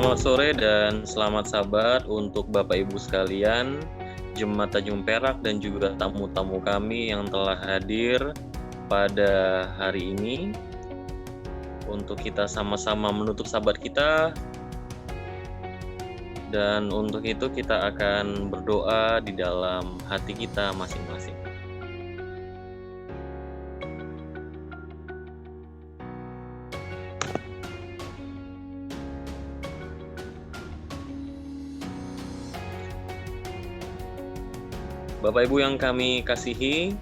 Selamat sore dan selamat sabat untuk Bapak Ibu sekalian, Jemaat Tanjung Perak dan juga tamu-tamu kami yang telah hadir pada hari ini untuk kita sama-sama menutup sabat kita. Dan untuk itu kita akan berdoa di dalam hati kita masing-masing. Bapak Ibu yang kami kasihi,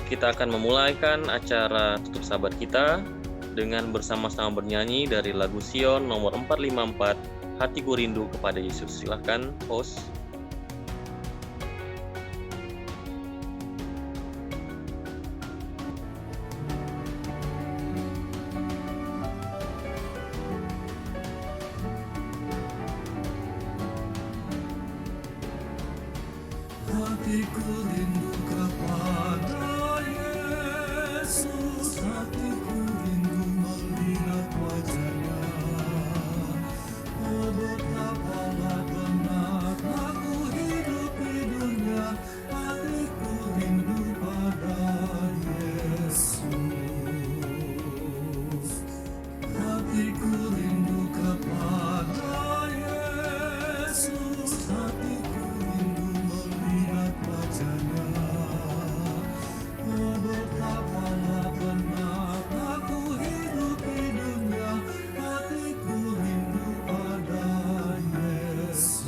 kita akan memulaikan acara tutup sabat kita dengan bersama-sama bernyanyi dari lagu Sion nomor 454, Hatiku Rindu kepada Yesus. Silahkan, host. Hatiku rindu kepada Yesus, hatiku rindu melihat wajah-Nya. Oh, betapa benar aku hidup di dunia, hatiku rindu pada Yesus. Hatiku rindu kepada Yesus, hatiku rindu melihat wajah-Nya. Oh, betapa benar aku hidup di dunia, hatiku rindu pada Yesus.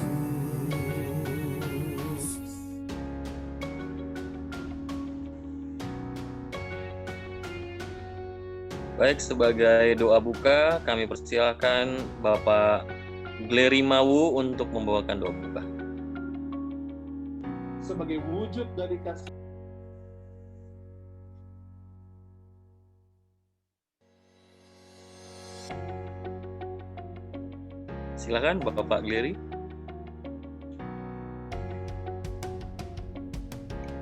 Baik, sebagai doa buka, kami persilakan Bapak Glery Mawu untuk membawakan doa buka. Sebagai wujud dari kasih Silakan Bapak Glery.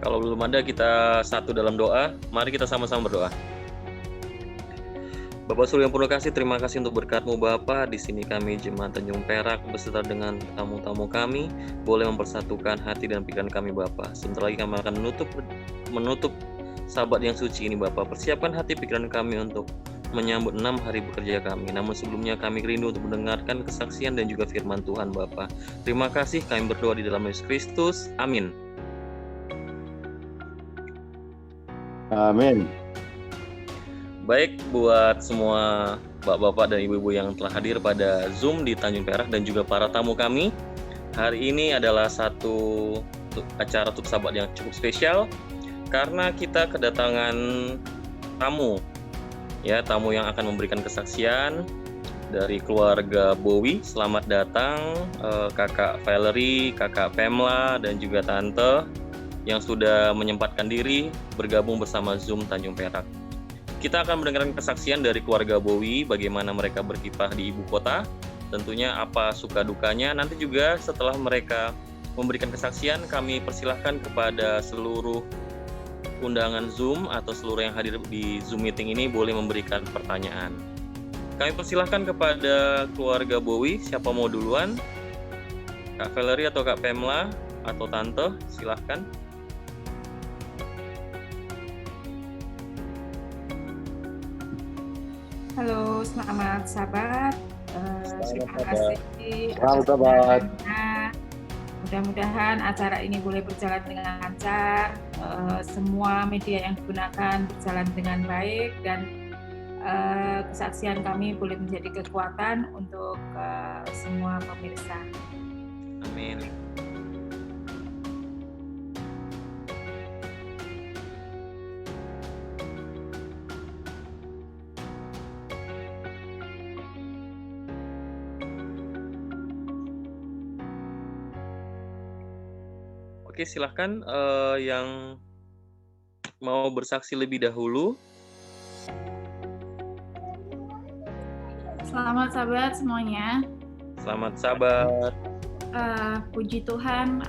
Kalau belum ada, kita satu dalam doa. Mari kita sama-sama berdoa. Bapak Surya yang penuh kasih, terima kasih untuk berkat-Mu Bapa. Di sini kami Jemaat Tanjung Perak beserta dengan tamu-tamu kami boleh mempersatukan hati dan pikiran kami Bapa. Sebentar lagi kami akan menutup sabat yang suci ini Bapa. Persiapkan hati pikiran kami untuk menyambut 6 hari bekerja kami. Namun sebelumnya kami rindu untuk mendengarkan kesaksian dan juga firman Tuhan Bapa. Terima kasih, kami berdoa di dalam Yesus Kristus. Amin. Amin. Baik, buat semua bapak-bapak dan ibu-ibu yang telah hadir pada Zoom di Tanjung Perak dan juga para tamu kami, hari ini adalah satu acara tutup sabat yang cukup spesial karena kita kedatangan tamu yang akan memberikan kesaksian dari keluarga Bowie. Selamat datang Kakak Valerie, Kakak Pamela, dan juga Tante yang sudah menyempatkan diri bergabung bersama Zoom Tanjung Perak. Kita akan mendengarkan kesaksian dari keluarga Bowie, bagaimana mereka berkiprah di ibu kota, tentunya apa suka dukanya. Nanti juga setelah mereka memberikan kesaksian, kami persilahkan kepada seluruh undangan Zoom atau seluruh yang hadir di Zoom meeting ini boleh memberikan pertanyaan. Kami persilahkan kepada keluarga Bowie, siapa mau duluan? Kak Valerie atau Kak Pamela atau Tante, silahkan. Halo, selamat sabat. Terima kasih. Selamat sabat. Mudah-mudahan acara ini boleh berjalan dengan lancar. Semua media yang digunakan berjalan dengan baik dan kesaksian kami boleh menjadi kekuatan untuk semua pemirsa. Amin. Oke, silahkan yang mau bersaksi lebih dahulu. Selamat sabat semuanya. Selamat sabat. Puji Tuhan,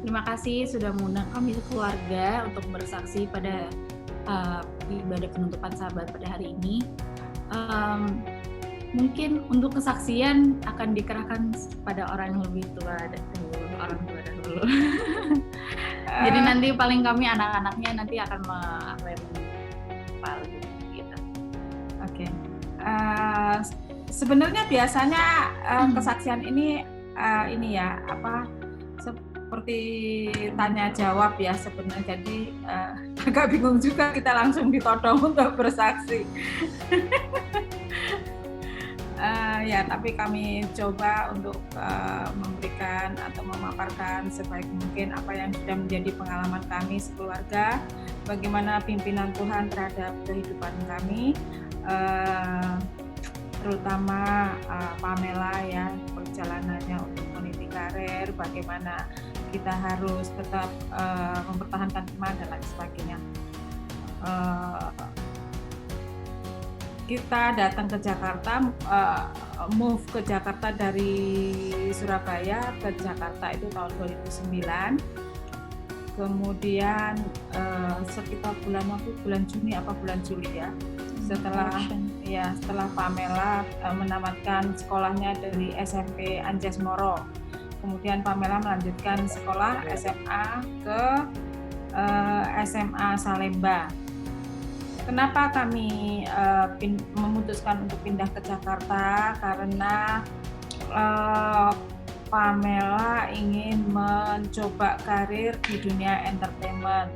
terima kasih sudah mengundang kami keluarga untuk bersaksi pada ibadah penutupan sabat pada hari ini. Mungkin untuk kesaksian akan dikerahkan pada orang yang lebih tua dahulu, orang tua dahulu. Jadi nanti paling kami anak-anaknya nanti akan paling gitu. Oke. Sebenarnya biasanya kesaksian ini ya seperti tanya jawab ya sebenarnya. Jadi agak bingung juga kita langsung ditodong untuk bersaksi. Ya, tapi kami coba untuk memberikan atau memaparkan sebaik mungkin apa yang sudah menjadi pengalaman kami sekeluarga, bagaimana pimpinan Tuhan terhadap kehidupan kami, terutama Pamela ya, perjalanannya untuk meniti karir, bagaimana kita harus tetap mempertahankan iman dan lain sebagainya. Kita datang ke Jakarta, move ke Jakarta dari Surabaya ke Jakarta itu tahun 2009. Kemudian sekitar bulan Juni apa bulan Juli ya. Setelah Pamela menamatkan sekolahnya dari SMP Anjas Moro. Kemudian Pamela melanjutkan sekolah SMA ke SMA Salemba. Kenapa kami memutuskan untuk pindah ke Jakarta? Karena Pamela ingin mencoba karir di dunia entertainment.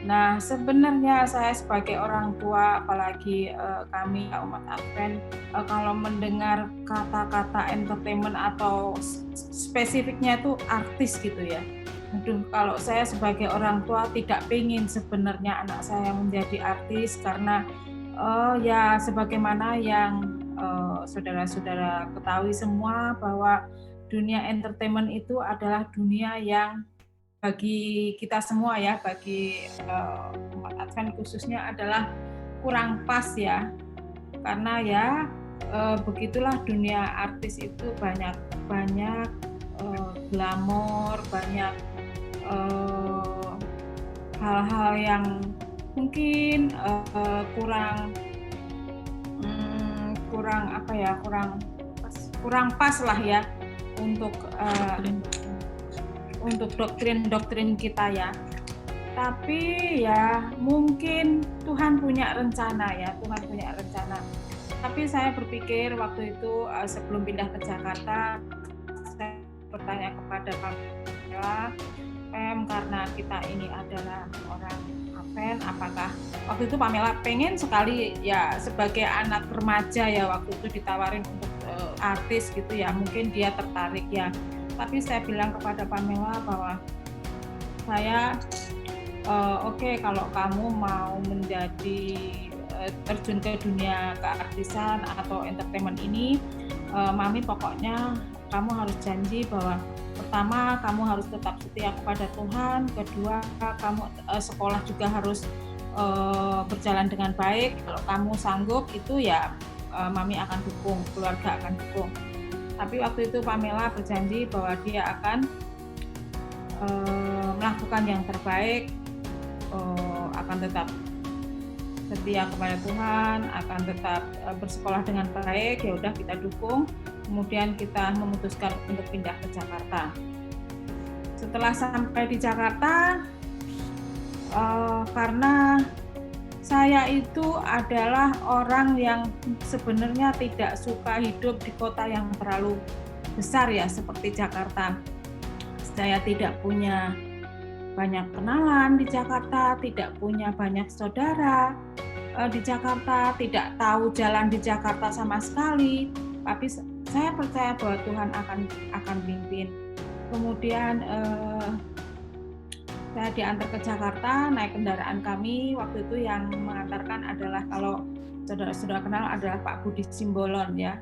Nah, sebenarnya saya sebagai orang tua, apalagi kami umat Advent, kalau mendengar kata-kata entertainment atau spesifiknya itu artis gitu ya. Aduh, kalau saya sebagai orang tua tidak pengen sebenarnya anak saya menjadi artis karena ya sebagaimana yang saudara-saudara ketahui semua bahwa dunia entertainment itu adalah dunia yang bagi kita semua ya, bagi umat Advent khususnya adalah kurang pas ya, karena ya begitulah dunia artis itu banyak glamor, banyak hal-hal yang mungkin kurang pas lah ya untuk doktrin kita ya. Tapi ya mungkin Tuhan punya rencana ya, Tuhan punya rencana. Tapi saya berpikir waktu itu sebelum pindah ke Jakarta, saya bertanya kepada Pamela, karena kita ini adalah orang Advent, apakah waktu itu Pamela pengen sekali ya sebagai anak remaja ya waktu itu ditawarin untuk artis gitu ya, mungkin dia tertarik ya. Tapi saya bilang kepada Pamela bahwa saya oke, kalau kamu mau menjadi terjun ke dunia keartisan atau entertainment ini, Mami pokoknya kamu harus janji bahwa pertama kamu harus tetap setia kepada Tuhan, kedua kamu sekolah juga harus berjalan dengan baik. Kalau kamu sanggup itu ya Mami akan dukung, keluarga akan dukung. Tapi waktu itu Pamela berjanji bahwa dia akan melakukan yang terbaik, akan tetap setia kepada Tuhan, akan tetap bersekolah dengan baik. Ya udah, kita dukung. Kemudian kita memutuskan untuk pindah ke Jakarta. Setelah sampai di Jakarta, karena saya itu adalah orang yang sebenarnya tidak suka hidup di kota yang terlalu besar ya seperti Jakarta. Saya tidak punya banyak kenalan di Jakarta, tidak punya banyak saudara di Jakarta, tidak tahu jalan di Jakarta sama sekali. Tapi saya percaya bahwa Tuhan akan pimpin. Kemudian saya diantar ke Jakarta, naik kendaraan kami. Waktu itu yang mengantarkan adalah, kalau saudara-saudara kenal, adalah Pak Budi Simbolon ya.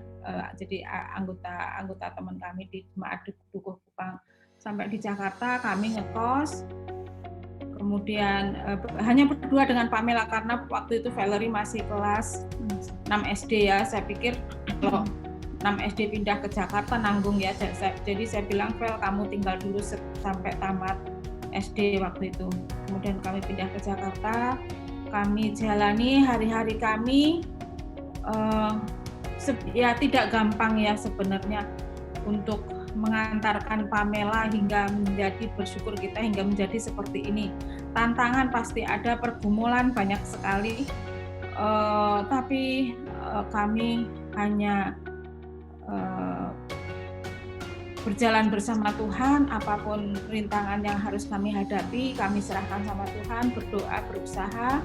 Jadi anggota teman kami di Jemaat Dukuh Kupang. Sampai di Jakarta kami ngekos. Kemudian hanya berdua dengan Pamela karena waktu itu Valerie masih kelas 6 SD ya. Saya pikir kalau 6 SD pindah ke Jakarta nanggung ya. Jadi saya bilang, Vel, kamu tinggal dulu sampai tamat SD waktu itu. Kemudian kami pindah ke Jakarta, kami jalani hari-hari kami ya tidak gampang ya sebenarnya untuk mengantarkan Pamela hingga menjadi bersyukur kita hingga menjadi seperti ini. Tantangan pasti ada, pergumulan banyak sekali, tapi kami hanya berjalan bersama Tuhan. Apapun rintangan yang harus kami hadapi, kami serahkan sama Tuhan, berdoa, berusaha.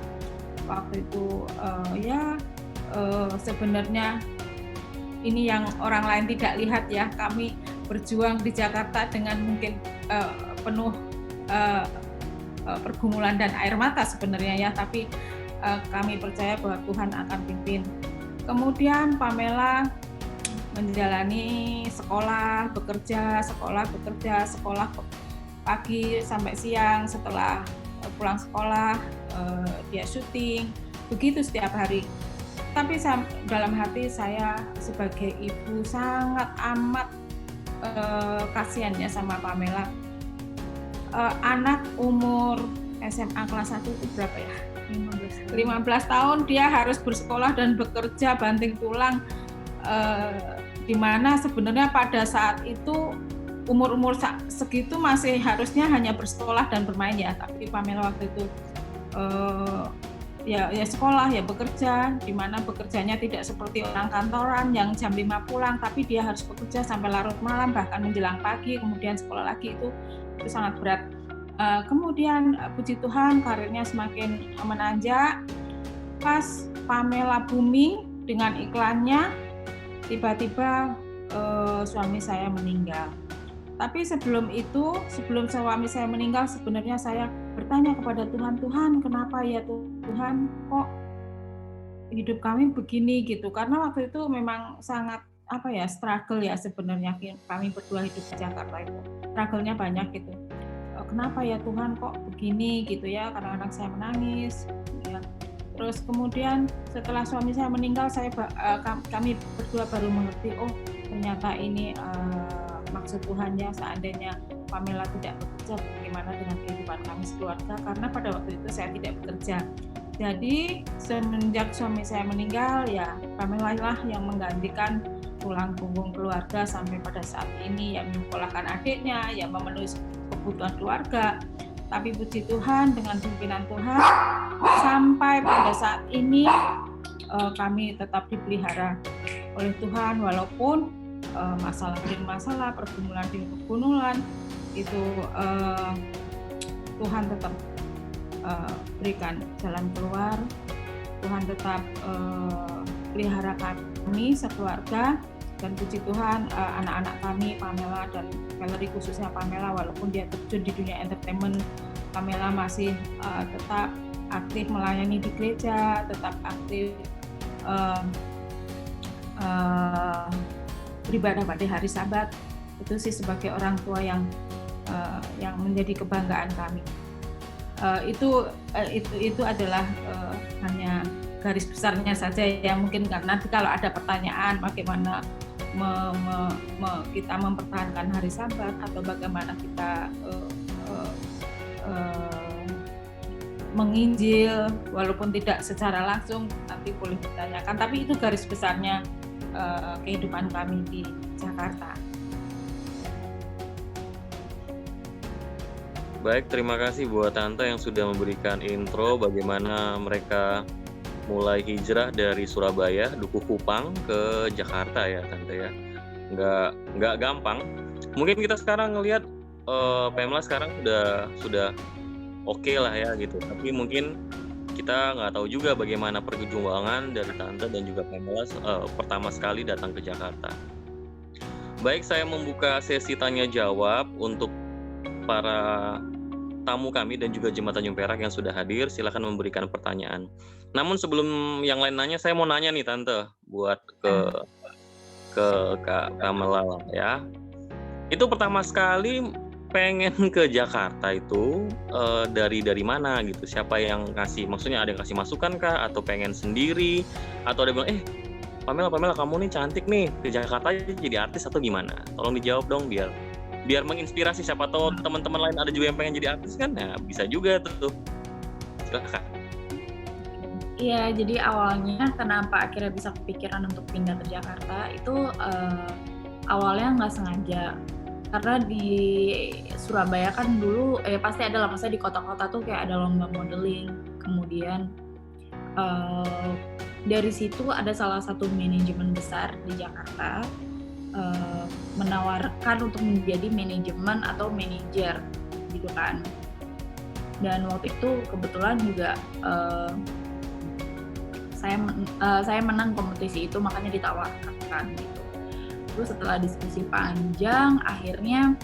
Waktu itu sebenarnya ini yang orang lain tidak lihat ya, kami berjuang di Jakarta dengan mungkin penuh pergumulan dan air mata sebenarnya ya, tapi kami percaya bahwa Tuhan akan pimpin. Kemudian Pamela menjalani sekolah, bekerja, sekolah pagi sampai siang. Setelah pulang sekolah dia syuting, begitu setiap hari. Tapi dalam hati saya sebagai ibu sangat amat kasihannya sama Pamela. Anak umur SMA kelas 1 itu berapa ya? 15 tahun dia harus bersekolah dan bekerja banting tulang, di mana sebenarnya pada saat itu umur-umur segitu masih harusnya hanya bersekolah dan bermain ya, tapi Pamela waktu itu ya sekolah, ya bekerja, di mana bekerjanya tidak seperti orang kantoran yang jam 5 pulang, tapi dia harus bekerja sampai larut malam, bahkan menjelang pagi, kemudian sekolah lagi, itu sangat berat. Kemudian puji Tuhan karirnya semakin menanjak. Pas Pamela booming dengan iklannya, tiba-tiba suami saya meninggal. Tapi sebelum suami saya meninggal, sebenarnya saya bertanya kepada Tuhan, Tuhan kenapa ya Tuhan kok hidup kami begini gitu. Karena waktu itu memang sangat struggle ya sebenarnya, kami berdua hidup di Jakarta itu. Struggle-nya banyak gitu. Kenapa ya Tuhan kok begini gitu ya, kadang-kadang saya menangis ya. Terus kemudian setelah suami saya meninggal, kami berdua baru mengerti, oh ternyata ini maksud Tuhan ya, seandainya Pamela tidak bekerja, bagaimana dengan kehidupan kami sekeluarga, karena pada waktu itu saya tidak bekerja. Jadi semenjak suami saya meninggal ya Pamela lah yang menggantikan tulang punggung keluarga sampai pada saat ini, yang menyekolahkan adiknya, yang memenuhi kebutuhan keluarga. Tapi puji Tuhan dengan pimpinan Tuhan sampai pada saat ini kami tetap dipelihara oleh Tuhan, walaupun masalah demi masalah, pergumulan demi pergumulan itu Tuhan tetap berikan jalan keluar. Tuhan tetap pelihara kami sekeluarga, dan puji Tuhan anak-anak kami, Pamela dan Valerie, khususnya Pamela, walaupun dia terjun di dunia entertainment, Pamela masih tetap aktif melayani di gereja, tetap aktif beribadah pada hari Sabat. Itu sih sebagai orang tua yang menjadi kebanggaan kami. Itu adalah hanya garis besarnya saja ya, mungkin karena nanti kalau ada pertanyaan bagaimana kita mempertahankan hari Sabat atau bagaimana kita menginjil walaupun tidak secara langsung, nanti boleh ditanyakan, tapi itu garis besarnya kehidupan kami di Jakarta. Baik, terima kasih buat Tante yang sudah memberikan intro bagaimana mereka mulai hijrah dari Surabaya, Dukuh Kupang ke Jakarta ya Tante ya. Nggak gampang. Mungkin kita sekarang ngelihat Pamela sekarang sudah oke lah ya gitu. Tapi mungkin kita nggak tahu juga bagaimana perjuangan dari Tante dan juga Pamela pertama sekali datang ke Jakarta. Baik, saya membuka sesi tanya jawab untuk para tamu kami dan juga Jemaat Tanjung Perak yang sudah hadir. Silakan memberikan pertanyaan. Namun sebelum yang lain nanya, saya mau nanya nih Tante, buat ke Kak Pamela ya. Itu pertama sekali pengen ke Jakarta itu dari mana gitu? Siapa yang kasih? Maksudnya ada yang kasih masukan kah? Atau pengen sendiri? Atau ada bilang, Pamela kamu nih cantik nih, ke Jakarta jadi artis atau gimana? Tolong dijawab dong biar menginspirasi, siapa tahu teman-teman lain ada juga yang pengen jadi artis kan? Nah, bisa juga tuh. Silakan. Iya, jadi awalnya kenapa akhirnya bisa kepikiran untuk pindah ke Jakarta itu awalnya nggak sengaja. Karena di Surabaya kan dulu pasti ada lah, maksudnya di kota-kota tuh kayak ada lomba modeling. Kemudian dari situ ada salah satu manajemen besar di Jakarta menawarkan untuk menjadi manajemen atau manajer gitu kan. Dan waktu itu kebetulan juga saya menang kompetisi itu, makanya ditawarkan gitu. Terus setelah diskusi panjang, akhirnya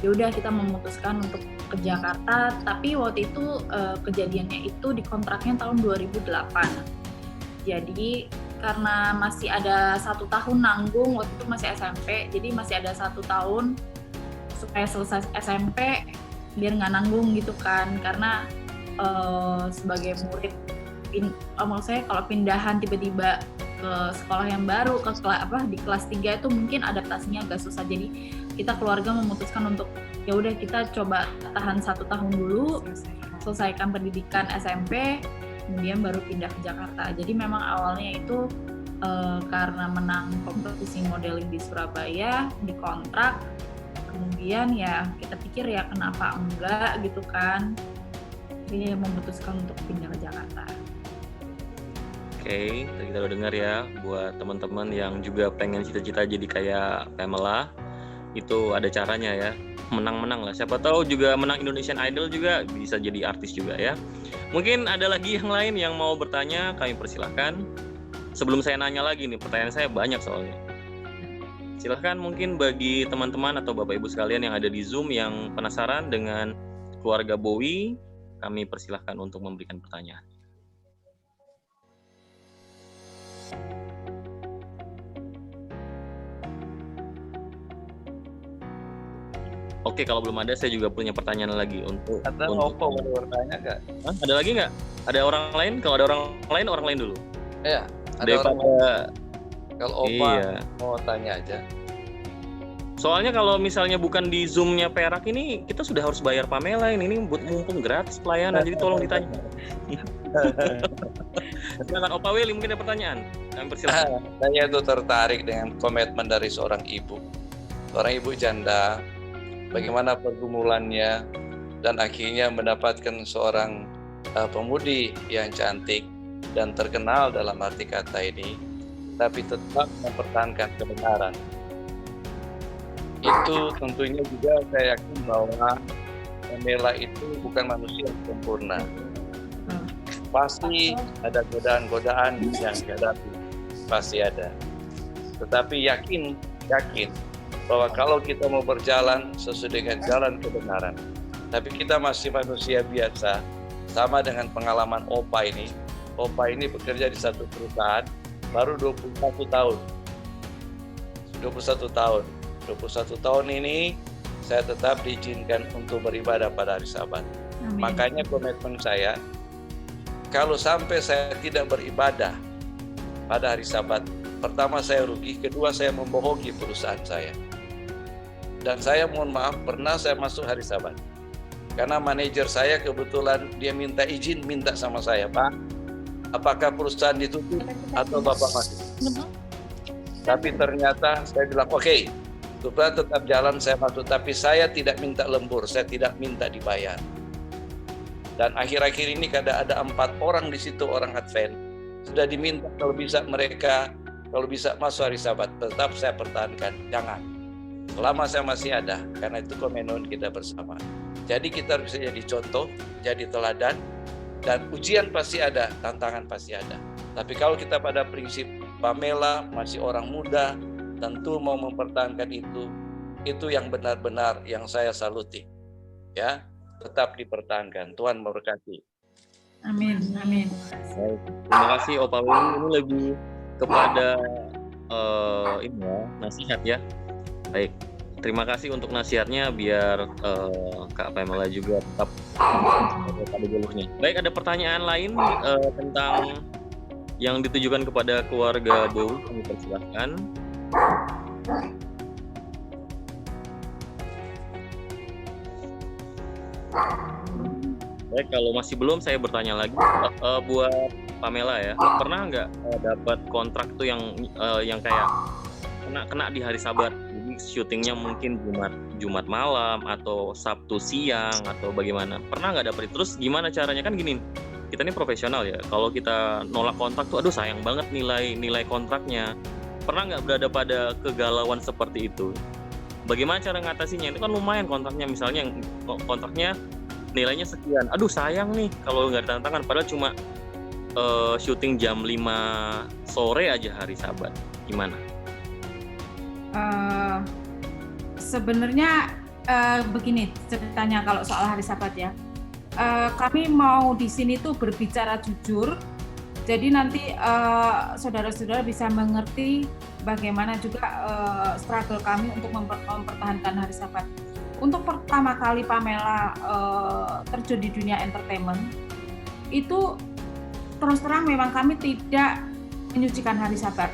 ya udah kita memutuskan untuk ke Jakarta. Tapi waktu itu kejadiannya itu di kontraknya tahun 2008. Jadi karena masih ada 1 tahun nanggung, waktu itu masih SMP, jadi masih ada 1 tahun supaya selesai SMP biar nggak nanggung gitu kan. Karena sebagai murid maksud saya kalau pindahan tiba-tiba ke sekolah yang baru di kelas 3 itu mungkin adaptasinya agak susah. Jadi kita keluarga memutuskan untuk ya udah kita coba tahan 1 tahun dulu, selesaikan pendidikan SMP, kemudian baru pindah ke Jakarta. Jadi memang awalnya itu karena menang kompetisi modeling di Surabaya, dikontrak, kemudian ya kita pikir ya kenapa enggak gitu kan. Jadi memutuskan untuk pindah ke Jakarta. Oke, tadi kita udah dengar ya, buat teman-teman yang juga pengen cita-cita jadi kayak Pamela, itu ada caranya ya, menang-menang lah. Siapa tahu juga menang Indonesian Idol juga bisa jadi artis juga ya. Mungkin ada lagi yang lain yang mau bertanya, kami persilahkan. Sebelum saya nanya lagi nih, pertanyaan saya banyak soalnya. Silahkan mungkin bagi teman-teman atau Bapak Ibu sekalian yang ada di Zoom yang penasaran dengan keluarga Bowie, kami persilahkan untuk memberikan pertanyaan. Oke, kalau belum ada, saya juga punya pertanyaan lagi untuk. Ada Oppo mau bertanya nggak? Hah? Ada lagi nggak? Ada orang lain? Kalau ada orang lain dulu. Iya, ada Daripada, orang. Kalau Oppa iya. mau tanya aja. Soalnya kalau misalnya bukan di Zoom-nya Perak ini, kita sudah harus bayar Pamela ini mumpung gratis pelayanan, jadi tolong ditanya. Silakan Opa Willy, mungkin ada pertanyaan. Kami persilakan. Saya itu tertarik dengan komitmen dari seorang ibu janda, bagaimana pergumulannya dan akhirnya mendapatkan seorang pemudi yang cantik dan terkenal dalam arti kata ini, tapi tetap mempertahankan kebenaran. Itu tentunya juga saya yakin bahwa Pamela itu bukan manusia yang sempurna. Pasti ada godaan-godaan yang dihadapi, pasti ada. Tetapi yakin bahwa kalau kita mau berjalan sesuai dengan jalan kebenaran, tapi kita masih manusia biasa, sama dengan pengalaman Opa ini. Opa ini bekerja di satu perusahaan baru 21 tahun. 21 tahun ini saya tetap diizinkan untuk beribadah pada hari Sabat. Amin. Makanya komitmen saya, kalau sampai saya tidak beribadah pada hari Sabat, pertama saya rugi, kedua saya membohongi perusahaan saya. Dan saya mohon maaf, pernah saya masuk hari Sabat. Karena manajer saya kebetulan dia minta izin, minta sama saya, Pak, apakah perusahaan ditutup atau Bapak masih? Tapi ternyata saya bilang, oke, perusahaan tetap jalan, saya masuk. Tapi saya tidak minta lembur, saya tidak minta dibayar. Dan akhir-akhir ini ada 4 orang di situ, orang Advent. Sudah diminta kalau bisa mereka, kalau bisa masuk hari Sabat, tetap saya pertahankan, jangan. Selama saya masih ada, karena itu komitmen kita bersama. Jadi kita bisa jadi contoh, jadi teladan, dan ujian pasti ada, tantangan pasti ada. Tapi kalau kita pada prinsip Pamela masih orang muda, tentu mau mempertahankan itu yang benar-benar yang saya saluti. Ya, tetap dipertahankan. Tuhan memberkati. Amin. Baik. Terima kasih Opa Willy. Ini lebih kepada nasihat ya. Baik. Terima kasih untuk nasihatnya biar Kak Pamela juga tetap pada jalurnya. Baik, ada pertanyaan lain tentang yang ditujukan kepada keluarga Bowie, kami persilahkan. Baik, kalau masih belum saya bertanya lagi buat Pamela ya, pernah nggak dapat kontrak tuh yang kayak kena di hari Sabat? Jadi syutingnya mungkin Jumat malam atau Sabtu siang atau bagaimana? Pernah nggak dapat? Terus gimana caranya? Kan gini, kita ini profesional ya. Kalau kita nolak kontrak tuh, aduh sayang banget nilai kontraknya. Pernah nggak berada pada kegalauan seperti itu? Bagaimana cara ngatasinya? Itu kan lumayan kontraknya, misalnya kontraknya nilainya sekian. Aduh sayang nih kalau nggak ditandatangan, padahal cuma syuting jam 5 sore aja hari Sabat. Gimana? Sebenarnya begini ceritanya kalau soal hari Sabat ya. Kami mau di sini tuh berbicara jujur. Jadi nanti saudara-saudara bisa mengerti bagaimana juga struggle kami untuk mempertahankan hari Sabat. Untuk pertama kali Pamela terjun di dunia entertainment, itu terus terang memang kami tidak menyucikan hari Sabat.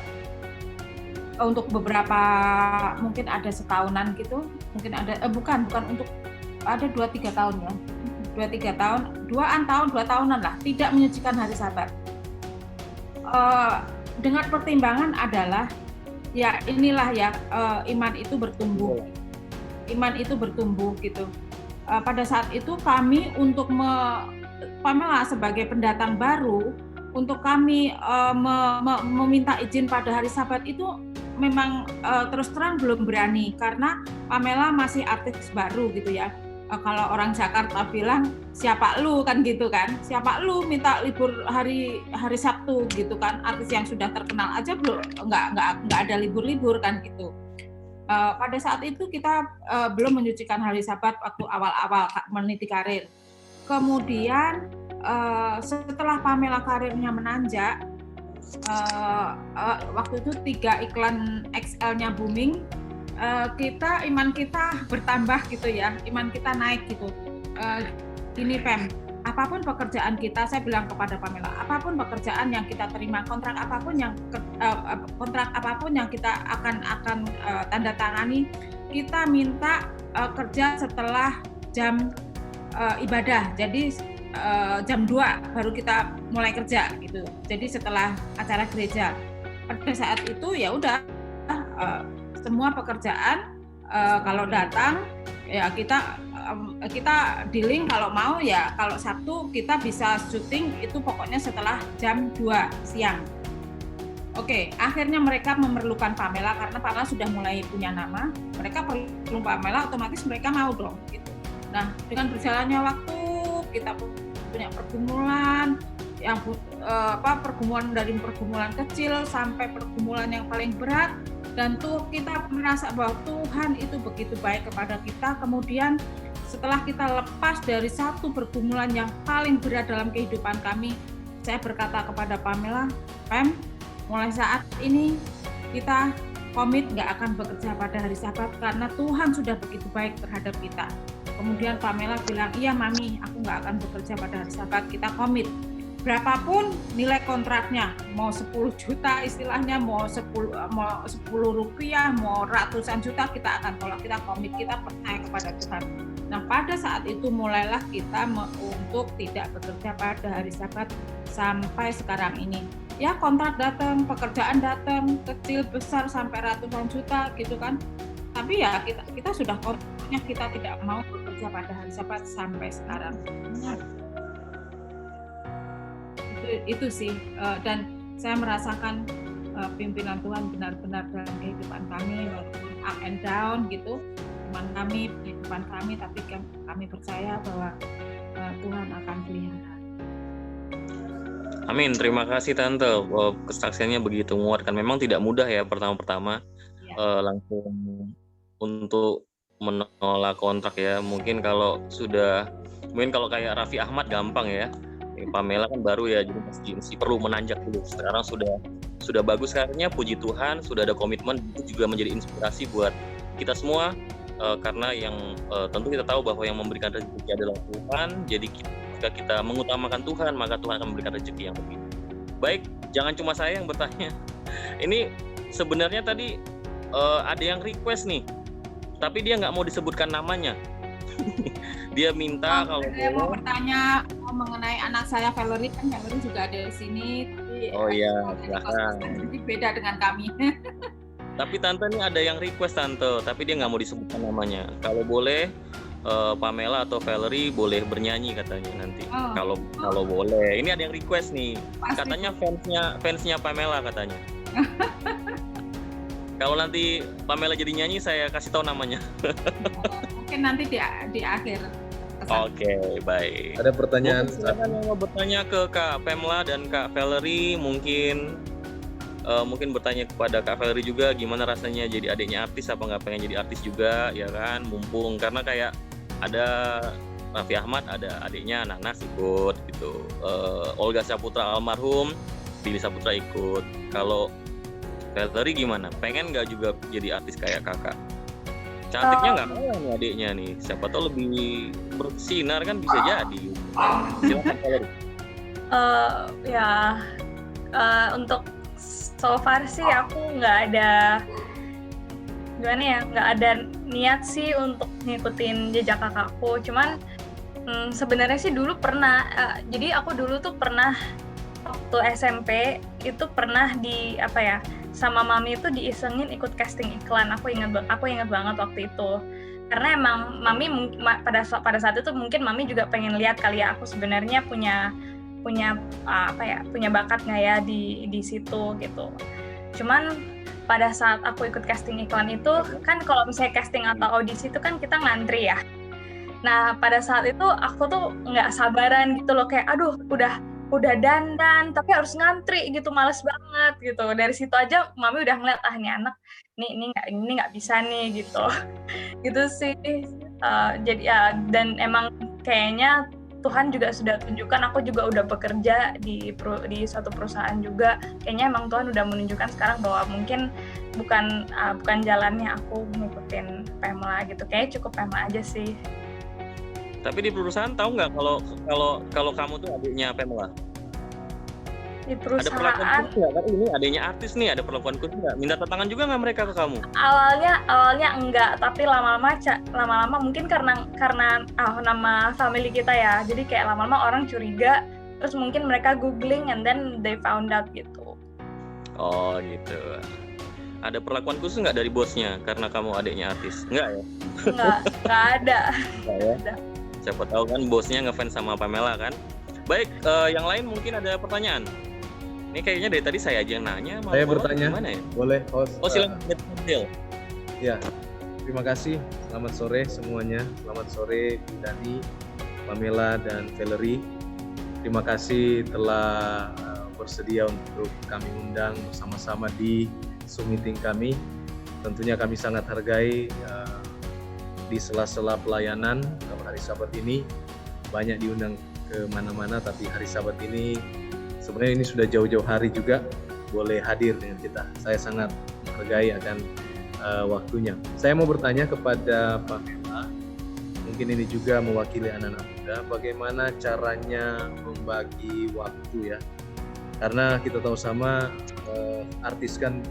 Untuk beberapa, mungkin ada setahunan gitu, mungkin ada, bukan untuk, ada 2-3 tahun ya. 2-3 tahun, 2 tahunan lah, tidak menyucikan hari Sabat. Dengan pertimbangan adalah, ya inilah ya, iman itu bertumbuh. Iman itu bertumbuh gitu. Pada saat itu kami untuk Pamela sebagai pendatang baru, untuk kami meminta izin pada hari Sabat itu memang terus terang belum berani, karena Pamela masih artis baru gitu ya. Kalau orang Jakarta bilang siapa lu kan gitu kan, siapa lu minta libur hari Sabtu gitu kan, artis yang sudah terkenal aja belum nggak ada libur kan gitu. Pada saat itu kita belum menyucikan hari Sabat waktu awal-awal meniti karir. Kemudian setelah Pamela karirnya menanjak, waktu itu 3 iklan XL-nya booming, iman kita bertambah gitu ya, iman kita naik gitu. Gini Pem, apapun pekerjaan kita, saya bilang kepada Pamela, apapun pekerjaan yang kita terima, kontrak apapun yang kita akan tanda tangani, kita minta kerja setelah jam ibadah. Jadi jam 2 baru kita mulai kerja gitu. Jadi setelah acara gereja. Pada saat itu ya udah semua pekerjaan kalau datang ya kita dealing, kalau mau ya kalau Sabtu kita bisa syuting itu pokoknya setelah jam 2 siang. Oke, akhirnya mereka memerlukan Pamela karena Pamela sudah mulai punya nama. Mereka perlu Pamela, otomatis mereka mau dong gitu. Nah, dengan berjalannya waktu kita punya pergumulan yang pergumulan dari pergumulan kecil sampai pergumulan yang paling berat, dan tuh kita merasa bahwa Tuhan itu begitu baik kepada kita. Kemudian setelah kita lepas dari satu pergumulan yang paling berat dalam kehidupan kami, saya berkata kepada Pamela, Pam, mulai saat ini kita komit nggak akan bekerja pada hari Sabat karena Tuhan sudah begitu baik terhadap kita. Kemudian Pamela bilang, iya Mami, aku nggak akan bekerja pada hari Sabat, kita komit. Berapapun nilai kontraknya, mau 10 juta istilahnya, mau 10 rupiah, mau ratusan juta, kita akan tolak, kita komit, kita percaya kepada Tuhan. Nah pada saat itu mulailah kita untuk tidak bekerja pada hari Sabat sampai sekarang ini. Ya kontrak datang, pekerjaan datang, kecil besar sampai ratusan juta gitu kan. Tapi ya kita sudah komitnya kita tidak mau bekerja pada hari Sabat sampai sekarang. Itu sih, dan saya merasakan pimpinan Tuhan benar-benar dalam kehidupan kami, walaupun up and down gitu, kehidupan kami, tapi kami percaya bahwa Tuhan akan pelihara. Amin, terima kasih Tante. Kesaksiannya begitu menguatkan. Memang tidak mudah ya pertama-tama langsung untuk menolak kontrak ya. Mungkin kalau kayak Raffi Ahmad gampang ya. Pamela kan baru ya, jadi masih perlu menanjak dulu. Sekarang sudah bagus karirnya, puji Tuhan, sudah ada komitmen, itu juga menjadi inspirasi buat kita semua, karena yang tentu kita tahu bahwa yang memberikan rezeki adalah Tuhan. Jadi jika kita mengutamakan Tuhan, maka Tuhan akan memberikan rezeki yang lebih. Baik, jangan cuma saya yang bertanya. Ini sebenarnya tadi ada yang request nih, tapi dia nggak mau disebutkan namanya. Dia minta kalau saya mau bertanya, mengenai anak saya Valerie, kan Valerie juga ada di sini, tapi Oh iya, ada di silahkan. kos-kosan, jadi beda dengan kami. Tapi Tante nih ada yang request Tante, tapi dia nggak mau disebutkan namanya. Kalau boleh Pamela atau Valerie boleh bernyanyi katanya nanti. Oh. Kalau boleh. Ini ada yang request nih. Pasti. Katanya fansnya Pamela katanya. Kalau nanti Pamela jadi nyanyi saya kasih tahu namanya. Mungkin nanti di akhir. Oke, baik. Ada pertanyaan Mungkin silakan yang mau bertanya ke Kak Pamela dan Kak Valerie, mungkin bertanya kepada Kak Valerie juga gimana rasanya jadi adiknya artis, apa nggak pengen jadi artis juga, ya kan? Mumpung karena kayak ada Raffi Ahmad, ada adiknya Nanas ikut gitu. Olga Saputra almarhum, Billy Saputra ikut. Kalau Valerie gimana? Pengen nggak juga jadi artis kayak kakak? Cantiknya nggak kalah nih adiknya nih. Siapa tahu lebih bersinar kan bisa jadi. Silakan Valerie. Untuk so far sih aku nggak ada niat sih untuk ngikutin jejak kakakku. Cuman sebenarnya sih dulu pernah. Jadi aku dulu tuh pernah waktu SMP itu pernah sama mami itu diisengin ikut casting iklan. Aku ingat banget waktu itu. Karena emang mami pada saat itu mungkin mami juga pengen lihat kali ya aku sebenarnya punya bakat nggak ya di situ gitu. Cuman pada saat aku ikut casting iklan itu kan kalau misalnya casting atau audisi itu kan kita ngantri ya. Nah pada saat itu aku tuh nggak sabaran gitu loh, kayak aduh udah dandan tapi harus ngantri gitu, males banget gitu. Dari situ aja mami udah ngeliat nih anak ini nggak bisa nih gitu. Gitu sih. Jadi dan emang kayaknya Tuhan juga sudah tunjukkan, aku juga udah bekerja di suatu perusahaan juga. Kayaknya emang Tuhan udah menunjukkan sekarang bahwa mungkin bukan jalannya aku ngikutin Pamela gitu. Kayaknya cukup Pamela aja sih. Tapi di perusahaan tahu nggak kalau kamu tuh adiknya Pamela? Di Ada perusahaan perlakuan khusus nggak? Kan ini adiknya artis nih, ada perlakuan khusus nggak? Minta tantangan juga nggak mereka ke kamu? awalnya enggak, tapi lama-lama mungkin karena nama family kita ya. Jadi kayak lama-lama orang curiga, terus mungkin mereka googling and then they found out gitu. Oh gitu. Ada perlakuan khusus nggak dari bosnya karena kamu adiknya artis? Nggak ya? Nggak ada. Nggak ya? Ada. Siapa tahu kan bosnya ngefans sama Pamela kan? Baik, yang lain mungkin ada pertanyaan. Ini kayaknya dari tadi saya aja yang nanya. Saya bertanya. Gimana ya? Boleh, host. Oh silakan. Ya, terima kasih. Selamat sore semuanya. Selamat sore Bu Dani, Pamela, dan Valerie. Terima kasih telah bersedia untuk kami undang bersama-sama di Zoom meeting kami. Tentunya kami sangat hargai di sela-sela pelayanan hari Sabat ini. Banyak diundang ke mana-mana, tapi hari Sabat ini sebenarnya ini sudah jauh-jauh hari juga boleh hadir dengan kita. Saya sangat menghargai akan waktunya. Saya mau bertanya kepada Pamela, mungkin ini juga mewakili anak-anak muda, bagaimana caranya membagi waktu ya? Karena kita tahu sama artis kan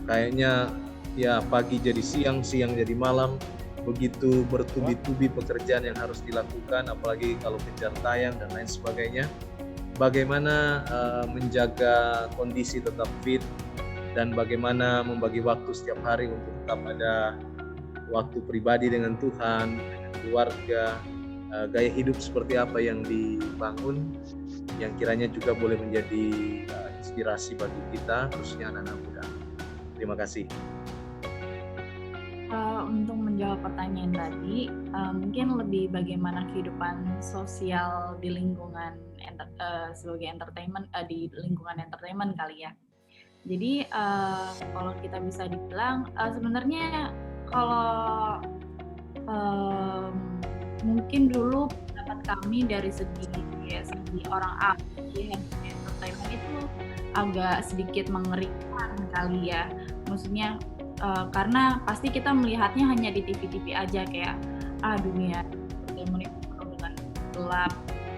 kayaknya ya pagi jadi siang, siang jadi malam, begitu bertubi-tubi pekerjaan yang harus dilakukan, apalagi kalau kejar tayang dan lain sebagainya. Bagaimana menjaga kondisi tetap fit dan bagaimana membagi waktu setiap hari untuk tetap ada waktu pribadi dengan Tuhan, dengan keluarga, gaya hidup seperti apa yang dibangun yang kiranya juga boleh menjadi inspirasi bagi kita, khususnya anak-anak muda. Terima kasih. Untuk menjawab pertanyaan tadi, mungkin lebih bagaimana kehidupan sosial di lingkungan sebagai entertainment, di lingkungan entertainment kali ya. Jadi kalau kita bisa dibilang sebenarnya kalau mungkin dulu pendapat kami dari segi orang di entertainment itu agak sedikit mengerikan kali ya. Maksudnya karena pasti kita melihatnya hanya di TV-TV aja, kayak dunia entertainment itu penuh dengan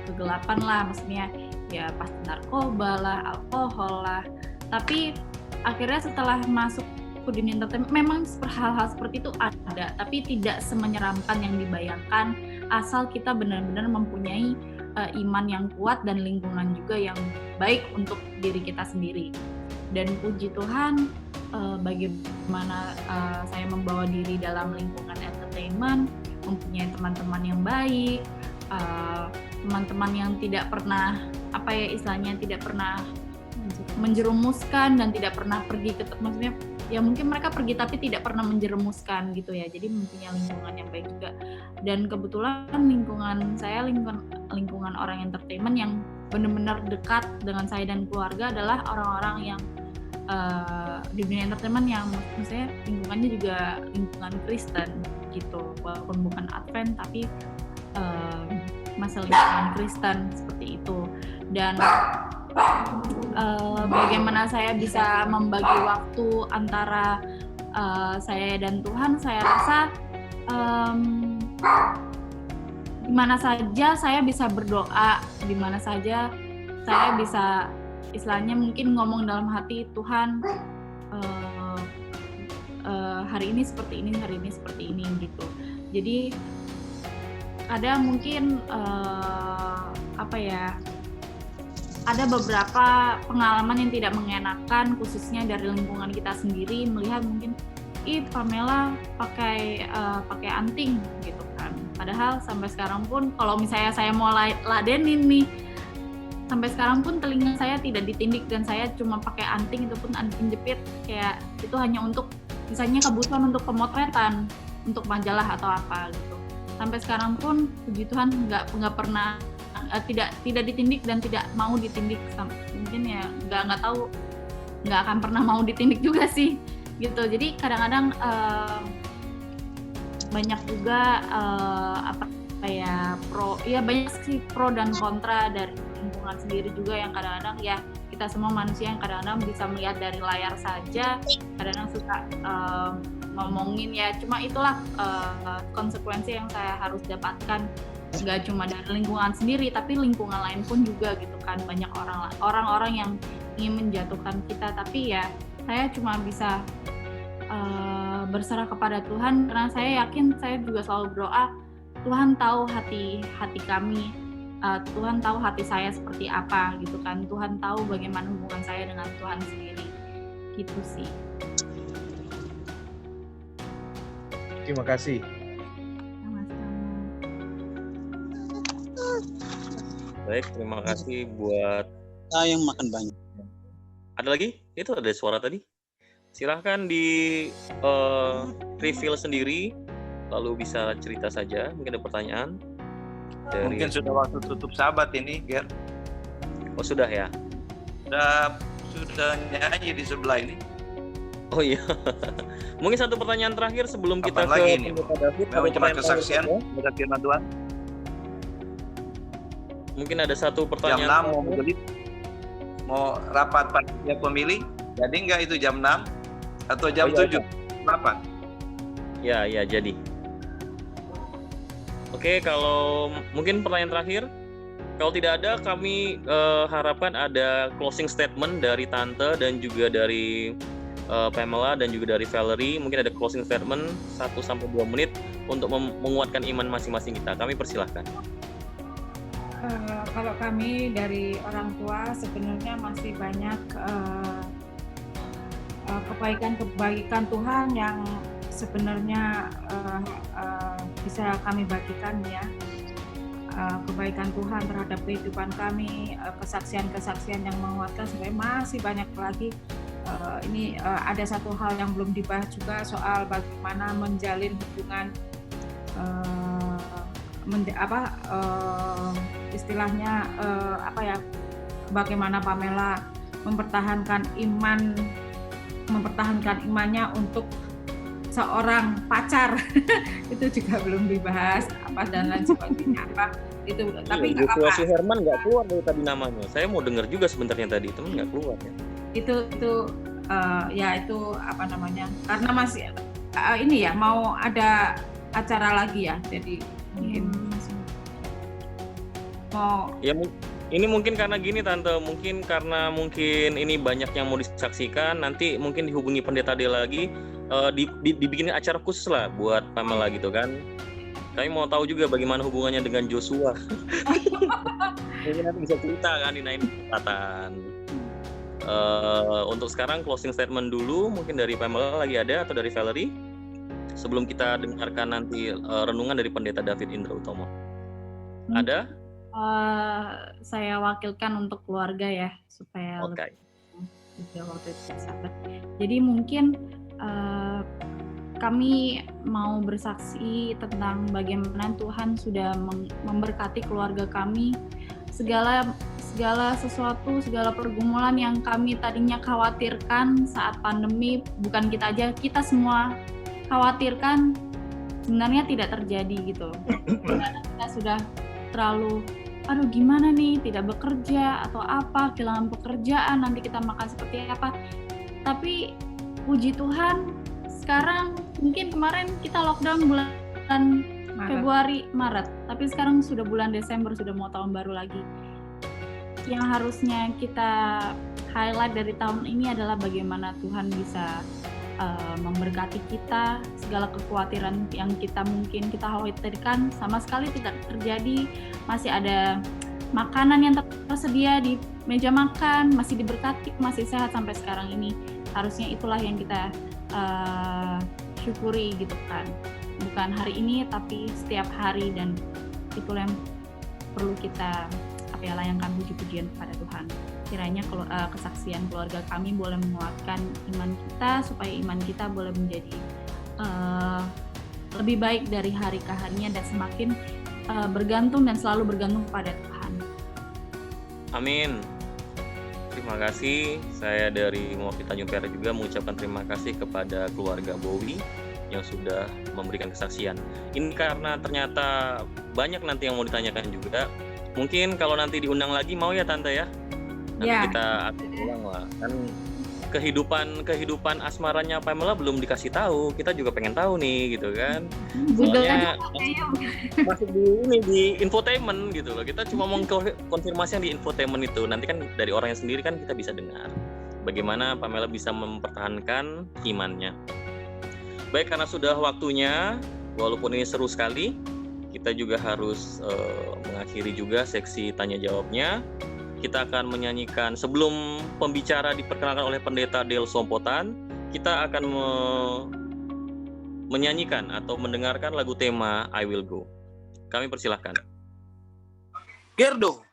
kegelapan lah, maksudnya ya pasti narkoba lah, alkohol lah. Tapi akhirnya setelah masuk ke dunia entertainment memang hal-hal seperti itu ada, tapi tidak semenyeramkan yang dibayangkan asal kita benar-benar mempunyai iman yang kuat dan lingkungan juga yang baik untuk diri kita sendiri. Dan puji Tuhan, bagaimana saya membawa diri dalam lingkungan entertainment, mempunyai teman-teman yang baik, teman-teman yang tidak pernah istilahnya tidak pernah menjerumuskan dan tidak pernah pergi ke, maksudnya ya mungkin mereka pergi tapi tidak pernah menjerumuskan gitu ya. Jadi mempunyai lingkungan yang baik juga. Dan kebetulan lingkungan saya, lingkungan orang entertainment yang benar-benar dekat dengan saya dan keluarga adalah orang-orang yang di dunia entertainment yang maksudnya lingkungannya juga lingkungan Kristen gitu, walaupun bukan Advent tapi masih lingkungan Kristen seperti itu. Dan bagaimana saya bisa membagi waktu antara saya dan Tuhan, saya rasa di mana saja saya bisa berdoa, di mana saja saya bisa istilahnya mungkin ngomong dalam hati, Tuhan hari ini seperti ini, hari ini seperti ini gitu. Jadi ada mungkin ada beberapa pengalaman yang tidak mengenakan, khususnya dari lingkungan kita sendiri, melihat mungkin Pamela pakai anting gitu kan. Padahal sampai sekarang pun kalau misalnya saya mau ladenin nih, sampai sekarang pun telinga saya tidak ditindik dan saya cuma pakai anting, itu pun anting jepit, kayak itu hanya untuk misalnya kebutuhan untuk pemotretan, untuk majalah atau apa gitu. Sampai sekarang pun puji Tuhan nggak pernah tidak ditindik dan tidak mau ditindik. Mungkin ya nggak tahu, nggak akan pernah mau ditindik juga sih gitu. Jadi kadang-kadang banyak juga banyak sih pro dan kontra dari lingkungan sendiri juga, yang kadang-kadang ya kita semua manusia yang kadang-kadang bisa melihat dari layar saja, kadang-kadang suka ngomongin ya, cuma itulah konsekuensi yang saya harus dapatkan, nggak cuma dari lingkungan sendiri tapi lingkungan lain pun juga gitu kan. Banyak orang-orang yang ingin menjatuhkan kita, tapi ya saya cuma bisa berserah kepada Tuhan, karena saya yakin, saya juga selalu berdoa, Tuhan tahu hati kami, Tuhan tahu hati saya seperti apa gitu kan, Tuhan tahu bagaimana hubungan saya dengan Tuhan sendiri gitu sih. Terima kasih. Baik, terima kasih buat Saya yang makan banyak. Ada lagi? Itu ada suara tadi. Silahkan di reveal sendiri, lalu bisa cerita saja. Mungkin ada pertanyaan. Mungkin sudah waktu tutup sahabat ini, Ger. Oh sudah ya? Sudah nyanyi di sebelah ini. Oh iya. Mungkin satu pertanyaan terakhir sebelum kita Kapan lagi ini? David. Memang cuma kesaksian pada firman Tuhan. Mungkin ada satu Jam pertanyaan. 6 mau menjelit, mau rapat panitia pemilih, jadi nggak itu jam 6 atau jam 7? Rapat? Ya, jadi. Oke, kalau mungkin pertanyaan terakhir, kalau tidak ada, kami harapkan ada closing statement dari Tante dan juga dari Pamela dan juga dari Valerie. Mungkin ada closing statement 1-2 menit untuk menguatkan iman masing-masing kita. Kami persilahkan. Kalau kami dari orang tua sebenarnya masih banyak kebaikan Tuhan yang sebenarnya bisa kami bagikan ya. Kebaikan Tuhan terhadap kehidupan kami, kesaksian-kesaksian yang menguatkan, sebenarnya masih banyak lagi. Ini ada satu hal yang belum dibahas juga, soal bagaimana menjalin hubungan istilahnya bagaimana Pamela mempertahankan imannya untuk seorang pacar. Itu juga belum dibahas dan lain sebagainya itu. Tapi nggak apa-apa. Si Herman nggak keluar dari tadi namanya. Saya mau dengar juga sebenarnya tadi, teman nggak keluar ya. Itu karena masih ini ya, mau ada acara lagi ya, jadi mungkin mau ini mungkin karena gini Tante, mungkin karena ini banyak yang mau disaksikan, nanti mungkin dihubungi pendeta dia lagi, dibikin acara khusus lah buat Pamela gitu kan. Kami mau tahu juga bagaimana hubungannya dengan Joshua. Mungkin nanti bisa cerita kan di lain kesempatan. Untuk sekarang closing statement dulu, mungkin dari Pamela lagi ada atau dari Valerie, sebelum kita dengarkan nanti renungan dari Pendeta David Indra Utomo. Ada? Saya wakilkan untuk keluarga ya, supaya Oke. juga waktu itu sahabat. Jadi mungkin kami mau bersaksi tentang bagaimana Tuhan sudah memberkati keluarga kami. Segala sesuatu, segala pergumulan yang kami tadinya khawatirkan saat pandemi, bukan kita aja, kita semua khawatirkan, sebenarnya tidak terjadi gitu. Karena kita sudah terlalu, aduh gimana nih, tidak bekerja atau apa, kehilangan pekerjaan, nanti kita makan seperti apa. Tapi puji Tuhan, sekarang mungkin kemarin kita lockdown bulan Februari, Maret, tapi sekarang sudah bulan Desember, sudah mau tahun baru lagi. Yang harusnya kita highlight dari tahun ini adalah bagaimana Tuhan bisa memberkati kita, segala kekhawatiran yang mungkin kita khawatirkan sama sekali tidak terjadi, masih ada makanan yang tersedia di meja makan, masih diberkati, masih sehat sampai sekarang ini. Harusnya itulah yang kita syukuri gitu kan, bukan hari ini tapi setiap hari, dan itulah yang perlu kita layangkan puji-pujian kepada Tuhan. Kiranya kesaksian keluarga kami boleh menguatkan iman kita, supaya iman kita boleh menjadi lebih baik dari hari ke harinya, dan semakin bergantung dan selalu bergantung pada Tuhan. Amin. Terima kasih. Saya dari mewakili Tanjung Perak juga mengucapkan terima kasih kepada keluarga Bowie yang sudah memberikan kesaksian. Ini karena ternyata banyak nanti yang mau ditanyakan juga. Mungkin kalau nanti diundang lagi mau ya Tante ya? Nanti kita atur ulang lah. Kan kehidupan asmaranya Pamela belum dikasih tahu. Kita juga pengen tahu nih gitu kan. Soalnya masih di infotainment gitu loh. Kita cuma mau konfirmasi yang di infotainment itu. Nanti kan dari orangnya sendiri kan kita bisa dengar bagaimana Pamela bisa mempertahankan imannya. Baik, karena sudah waktunya, walaupun ini seru sekali, kita juga harus mengakhiri juga seksi tanya jawabnya. Kita akan menyanyikan, sebelum pembicara diperkenalkan oleh Pendeta Del Sompotan, kita akan menyanyikan atau mendengarkan lagu tema I Will Go. Kami persilahkan. Gerdo.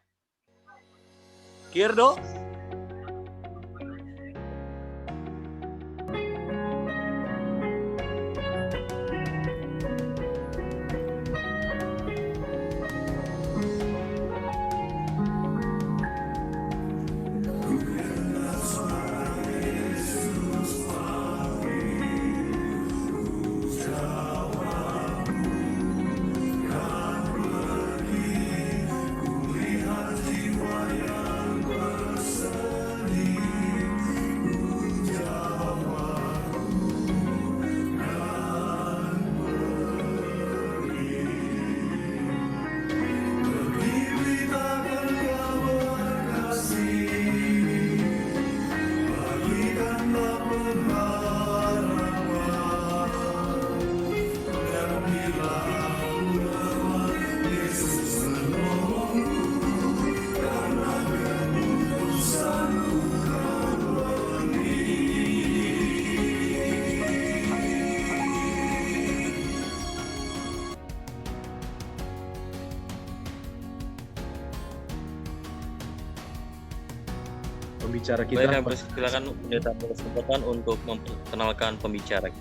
Pembicara kita. Baik, silakan Pendeta Del Sompotan untuk memperkenalkan pembicara.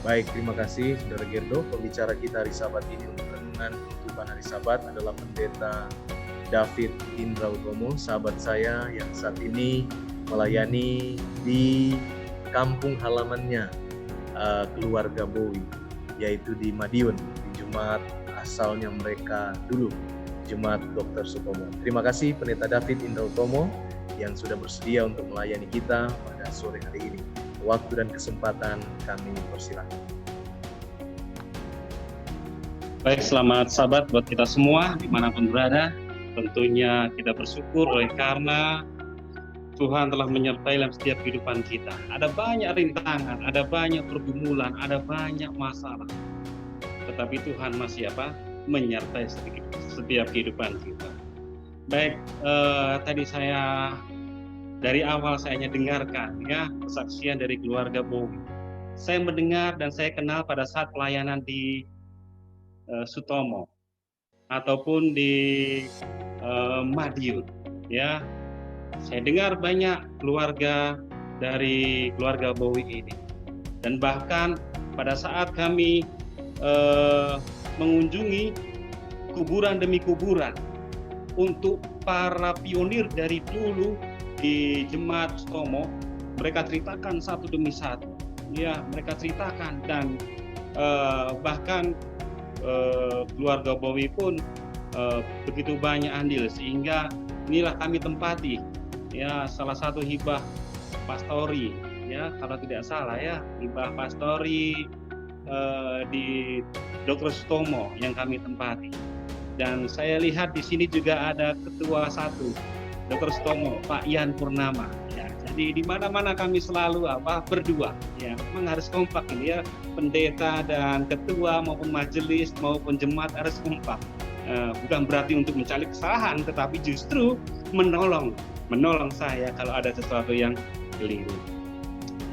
Baik, terima kasih Saudara Gerdo. Pembicara kita hari Sabat ini untuk renungan penutupan hari Sabat adalah Pendeta David Indra Utomo, sahabat saya yang saat ini melayani di kampung halamannya keluarga Bowie, yaitu di Madiun, di Jemaat asalnya mereka dulu, Jemaat Dr. Sutomo. Terima kasih Pendeta David Indra Utomo yang sudah bersedia untuk melayani kita pada sore hari ini. Waktu dan kesempatan kami persilakan. Baik, selamat Sabat buat kita semua dimanapun berada. Tentunya kita bersyukur oleh karena Tuhan telah menyertai dalam setiap kehidupan kita. Ada banyak rintangan, ada banyak pergumulan, ada banyak masalah. tetapi Tuhan masih menyertai setiap kehidupan kita. Baik, tadi dari awal saya hanya dengarkan ya kesaksian dari keluarga Bowie. Saya mendengar dan saya kenal pada saat pelayanan di Sutomo ataupun di Madiun. Ya, saya dengar banyak keluarga dari keluarga Bowie ini, dan bahkan pada saat kami mengunjungi kuburan demi kuburan untuk para pionir dari dulu di Jemaat Sutomo, mereka ceritakan satu demi satu. Ya, mereka ceritakan, dan bahkan keluarga Bowie pun begitu banyak andil, sehingga inilah kami tempati ya salah satu hibah pastori ya, kalau tidak salah ya, hibah pastori di Dr. Sutomo yang kami tempati. Dan saya lihat di sini juga ada ketua satu Dr. Sutomo, Pak Ian Purnama. Ya, jadi di mana-mana kami selalu berdua. Ya, memang harus kompak ini ya, pendeta dan ketua maupun majelis maupun jemaat harus kompak. Bukan berarti untuk mencari kesalahan, tetapi justru menolong saya kalau ada sesuatu yang keliru.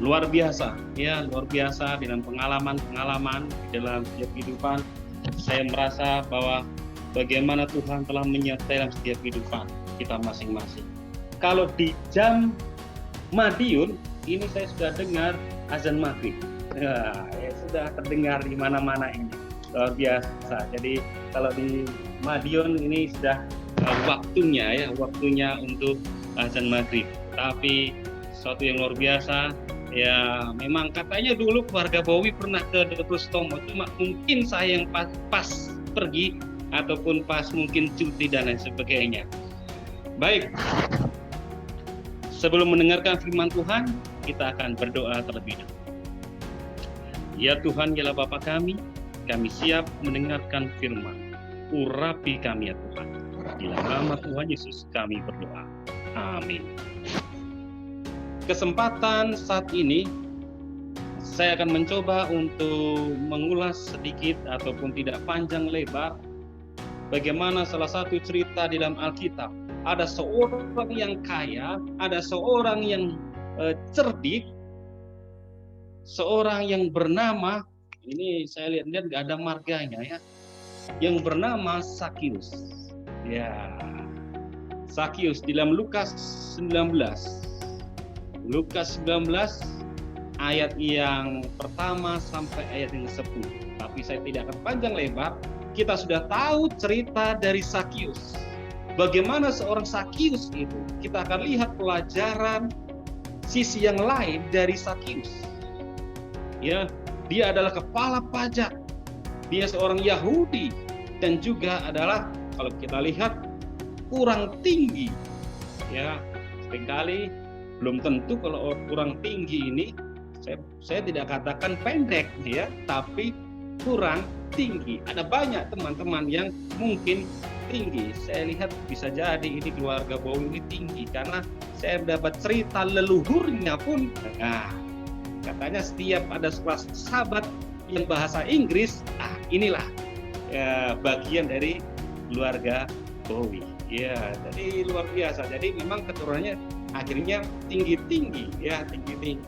Luar biasa, ya luar biasa dalam pengalaman dalam setiap kehidupan. Saya merasa bahwa bagaimana Tuhan telah menyertai dalam setiap kehidupan kita masing-masing. Kalau di jam Madiun ini saya sudah dengar azan maghrib. Ya sudah terdengar di mana-mana ini. Luar biasa. Jadi kalau di Madiun ini sudah waktunya untuk azan maghrib. Tapi sesuatu yang luar biasa. Ya memang katanya dulu keluarga Bowie pernah ke Dr. Sutomo, cuma mungkin saya yang pas pergi ataupun pas mungkin cuti dan lain sebagainya. Baik, sebelum mendengarkan firman Tuhan, kita akan berdoa terlebih dahulu. Ya Tuhan, ya Bapa kami siap mendengarkan firman. Urapi kami ya Tuhan. Di nama Tuhan Yesus kami berdoa. Amin. Kesempatan saat ini saya akan mencoba untuk mengulas sedikit ataupun tidak panjang lebar bagaimana salah satu cerita di dalam Alkitab. Ada seorang yang kaya, ada seorang yang cerdik, seorang yang bernama, ini saya lihat nggak ada marganya ya, yang bernama Sakius. Ya, Sakius di dalam Lukas 19 ayat yang pertama sampai ayat yang 10. Tapi saya tidak akan panjang lebar. Kita sudah tahu cerita dari Sakius. Bagaimana seorang Sakius itu? Kita akan lihat pelajaran sisi yang lain dari Sakius. Ya, dia adalah kepala pajak. Dia seorang Yahudi dan juga adalah kalau kita lihat kurang tinggi. Ya, seringkali belum tentu kalau kurang tinggi ini, saya tidak katakan pendek ya, tapi kurang tinggi. Ada banyak teman-teman yang mungkin tinggi. Saya lihat bisa jadi ini keluarga Bowie ini tinggi karena saya mendapat cerita leluhurnya pun. Nah, katanya setiap ada kelas sahabat yang bahasa Inggris, inilah ya, bagian dari keluarga Bowie. Ya, jadi luar biasa. Jadi memang keturunannya akhirnya tinggi-tinggi ya, tinggi-tinggi.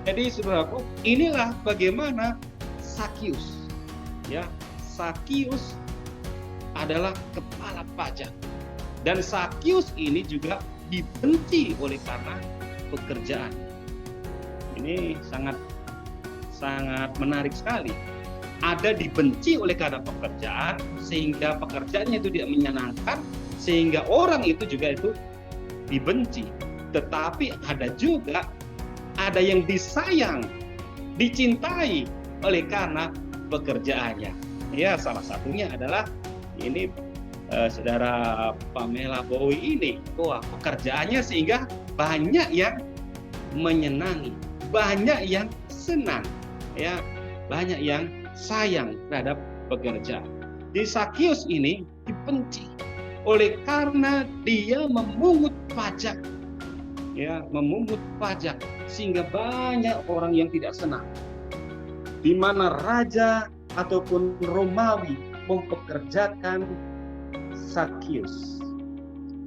Jadi saudaraku, inilah bagaimana Sakius. Ya, Sakius adalah kepala pajak. Dan Sakius ini juga dibenci oleh karena pekerjaan. Ini sangat menarik sekali. Ada dibenci oleh karena pekerjaan, sehingga pekerjaannya itu tidak menyenangkan, sehingga orang itu juga itu dibenci. Tetapi ada yang disayang, dicintai oleh karena pekerjaannya. Ya, salah satunya adalah ini saudara Pamela Bowie ini. Wah, pekerjaannya sehingga banyak yang menyenangi, banyak yang senang, ya, banyak yang sayang terhadap pekerjaan. Di Sakius ini dibenci oleh karena dia memungut pajak, ya, memungut pajak, sehingga banyak orang yang tidak senang. Di mana raja ataupun Romawi mempekerjakan Sakius.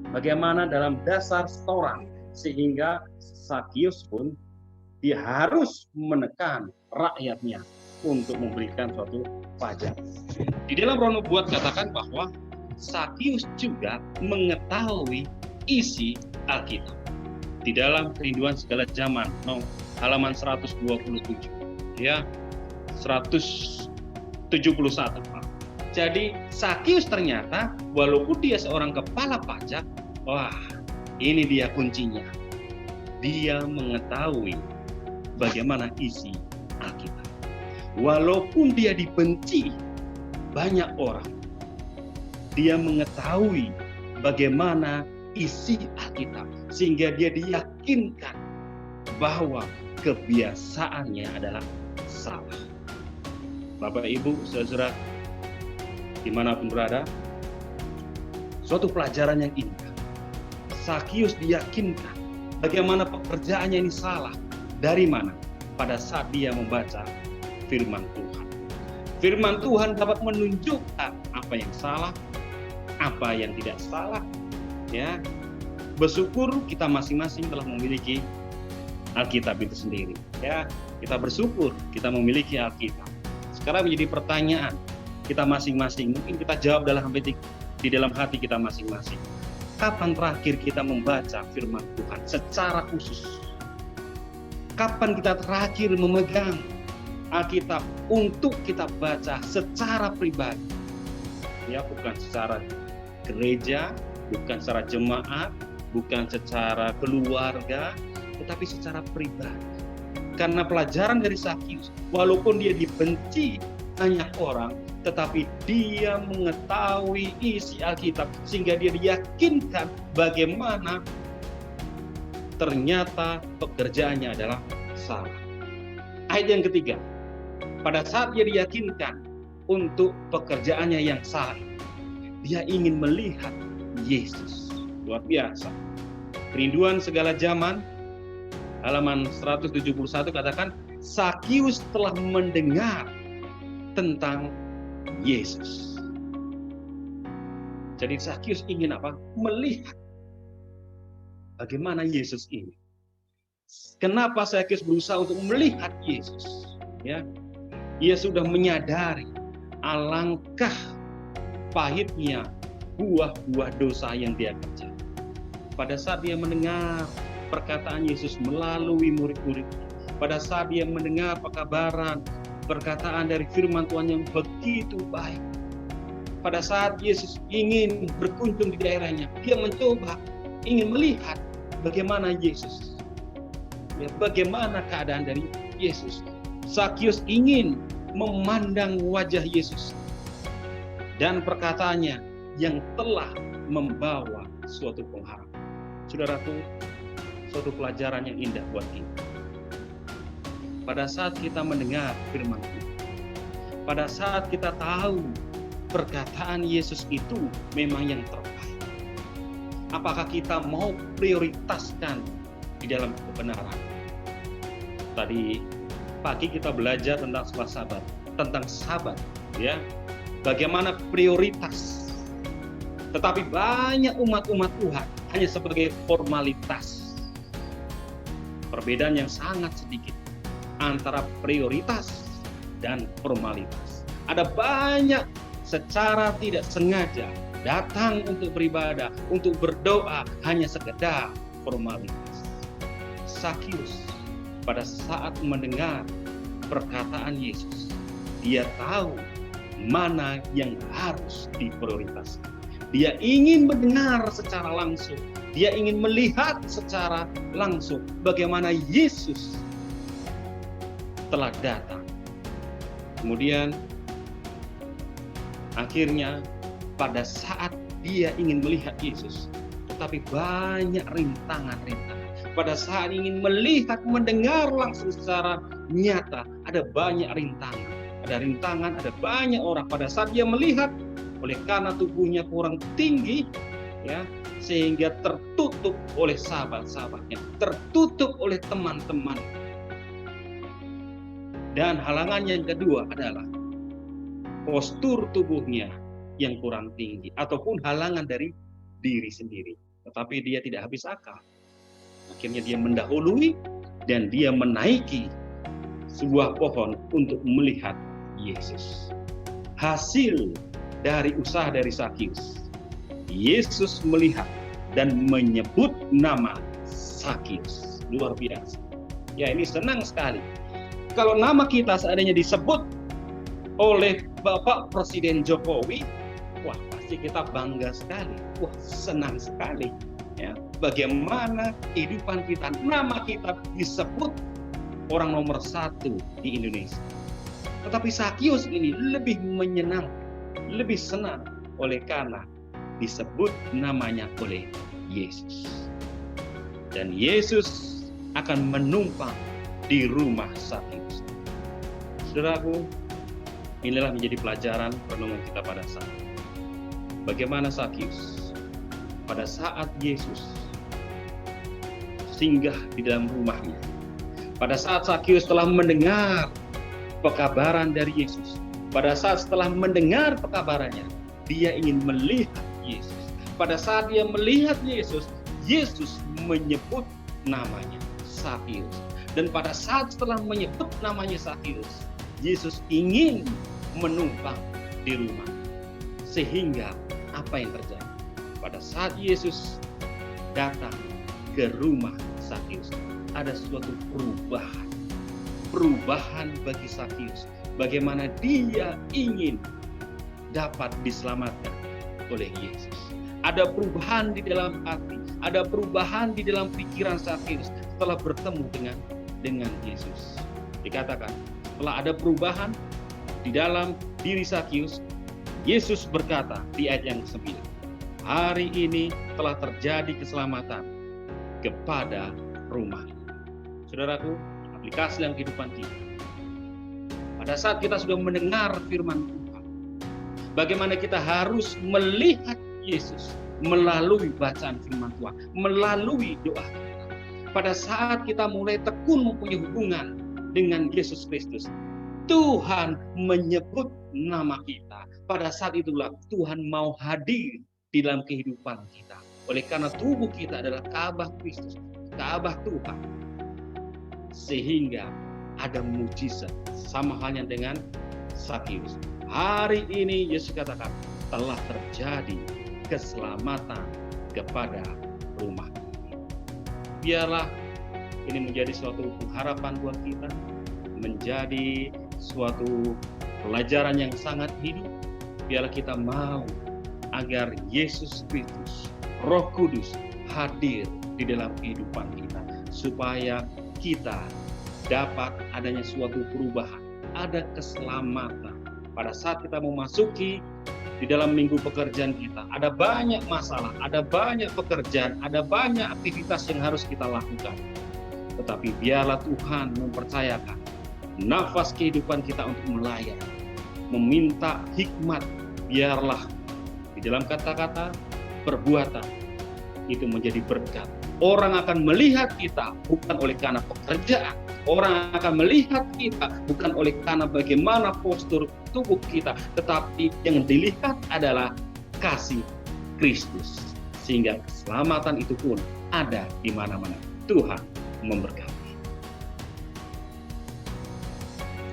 Bagaimana dalam dasar setoran, sehingga Sakius pun dia harus menekan rakyatnya untuk memberikan suatu pajak. Di dalam Roh Nubuat katakan bahwa Sakius juga mengetahui isi Alkitab. Di dalam Kerinduan Segala Zaman, halaman 127, ya, 171. Jadi Sakius ternyata walaupun dia seorang kepala pajak, wah, ini dia kuncinya. Dia mengetahui bagaimana isi Alkitab. Walaupun dia dibenci banyak orang, dia mengetahui bagaimana isi Alkitab, sehingga dia diyakinkan bahwa kebiasaannya adalah salah. Bapak, Ibu, saudara, dimanapun berada, suatu pelajaran yang indah. Sakius diyakinkan bagaimana pekerjaannya ini salah. Dari mana? Pada saat dia membaca firman Tuhan. Firman Tuhan dapat menunjukkan apa yang salah, apa yang tidak salah. Ya, bersyukur kita masing-masing telah memiliki Alkitab itu sendiri. Ya, kita bersyukur kita memiliki Alkitab. Sekarang menjadi pertanyaan kita masing-masing. Mungkin kita jawab dalam hati kita masing-masing. Kapan terakhir kita membaca firman Tuhan secara khusus? Kapan kita terakhir memegang Alkitab untuk kita baca secara pribadi? Ya, bukan secara gereja, bukan secara jemaat, bukan secara keluarga, tetapi secara pribadi. Karena pelajaran dari Sakius, walaupun dia dibenci banyak orang, tetapi dia mengetahui isi Alkitab, sehingga dia diyakinkan bagaimana ternyata pekerjaannya adalah salah. Ayat yang ketiga, pada saat dia diyakinkan untuk pekerjaannya yang salah, dia ingin melihat Yesus. Luar biasa. Kerinduan Segala Zaman, halaman 171 katakan, Sakius telah mendengar tentang Yesus. Jadi Sakius ingin apa? Melihat bagaimana Yesus ini. Kenapa Sakius berusaha untuk melihat Yesus? Ya, ia sudah menyadari alangkah pahitnya buah-buah dosa yang dia kerjakan. Pada saat dia mendengar perkataan Yesus melalui murid-murid, pada saat dia mendengar pekabaran, perkataan dari firman Tuhan yang begitu baik, pada saat Yesus ingin berkunjung di daerahnya, dia mencoba ingin melihat bagaimana Yesus, ya, bagaimana keadaan dari Yesus. Sakius ingin memandang wajah Yesus dan perkataannya yang telah membawa suatu pengharapan. Saudaraku, suatu pelajaran yang indah buat kita. Pada saat kita mendengar firman Tuhan, pada saat kita tahu perkataan Yesus itu memang yang terbaik, apakah kita mau prioritaskan di dalam kebenaran? Tadi pagi kita belajar tentang sebuah sahabat, tentang sahabat, ya, bagaimana prioritas. Tetapi banyak umat-umat Tuhan hanya sebagai formalitas. Perbedaan yang sangat sedikit antara prioritas dan formalitas. Ada banyak secara tidak sengaja datang untuk beribadah, untuk berdoa, hanya sekedar formalitas. Sakius pada saat mendengar perkataan Yesus, dia tahu mana yang harus diprioritaskan. Dia ingin mendengar secara langsung, dia ingin melihat secara langsung bagaimana Yesus telah datang. Kemudian akhirnya pada saat dia ingin melihat Yesus, tetapi banyak rintangan-rintangan. Pada saat ingin melihat, mendengar langsung secara nyata, ada banyak rintangan. Ada rintangan, ada banyak orang. Pada saat dia melihat, oleh karena tubuhnya kurang tinggi, ya, sehingga tertutup oleh sahabat-sahabatnya, tertutup oleh teman-teman. Dan halangannya yang kedua adalah postur tubuhnya yang kurang tinggi ataupun halangan dari diri sendiri. Tetapi dia tidak habis akal. Akhirnya dia mendahului dan dia menaiki sebuah pohon untuk melihat Yesus. Hasil dari usaha dari Sakius, Yesus melihat dan menyebut nama Sakius. Luar biasa. Ya, ini senang sekali. Kalau nama kita seandainya disebut oleh Bapak Presiden Jokowi, wah pasti kita bangga sekali, wah senang sekali. Ya, bagaimana kehidupan kita, nama kita disebut orang nomor 1 di Indonesia. Tetapi Sakius ini lebih menyenangkan, lebih senang oleh karena disebut namanya oleh Yesus. Dan Yesus akan menumpang di rumah Sakius. Saudaraku, inilah menjadi pelajaran renungan kita pada saat ini. Bagaimana Sakius pada saat Yesus singgah di dalam rumahnya. Pada saat Sakius telah mendengar pekabaran dari Yesus. Pada saat setelah mendengar pekabarannya, dia ingin melihat Yesus. Pada saat dia melihat Yesus, Yesus menyebut namanya Sakius. Dan pada saat setelah menyebut namanya Sakius, Yesus ingin menumpang di rumah. Sehingga apa yang terjadi? Pada saat Yesus datang ke rumah Sakius, ada suatu perubahan bagi Sakius. Bagaimana dia ingin dapat diselamatkan oleh Yesus. Ada perubahan di dalam hati, ada perubahan di dalam pikiran Sakius setelah bertemu dengan Yesus. Dikatakan, setelah ada perubahan di dalam diri Sakius, Yesus berkata di ayat yang 9, hari ini telah terjadi keselamatan kepada rumah ini. Saudaraku, aplikasi dalam kehidupan kita. Pada saat kita sudah mendengar firman Tuhan, bagaimana kita harus melihat Yesus melalui bacaan firman Tuhan, melalui doa kita. Pada saat kita mulai tekun mempunyai hubungan dengan Yesus Kristus, Tuhan menyebut nama kita. Pada saat itulah Tuhan mau hadir di dalam kehidupan kita. Oleh karena tubuh kita adalah Ka'bah Kristus, Ka'bah Tuhan. Sehingga ada mujizat, sama halnya dengan Sakius. Hari ini Yesus katakan telah terjadi keselamatan kepada rumah ini. Biarlah ini menjadi suatu pengharapan buat kita, menjadi suatu pelajaran yang sangat hidup. Biarlah kita mau agar Yesus Kristus, Roh Kudus hadir di dalam kehidupan kita, supaya kita dapat adanya suatu perubahan, ada keselamatan. Pada saat kita memasuki di dalam minggu pekerjaan kita, ada banyak masalah, ada banyak pekerjaan, ada banyak aktivitas yang harus kita lakukan. Tetapi biarlah Tuhan mempercayakan nafas kehidupan kita untuk melayani, meminta hikmat. Biarlah di dalam kata-kata, perbuatan itu menjadi berkat. Orang akan melihat kita bukan oleh karena pekerjaan. Orang akan melihat kita bukan oleh karena bagaimana postur tubuh kita, tetapi yang dilihat adalah kasih Kristus. Sehingga keselamatan itu pun ada di mana-mana. Tuhan memberkati.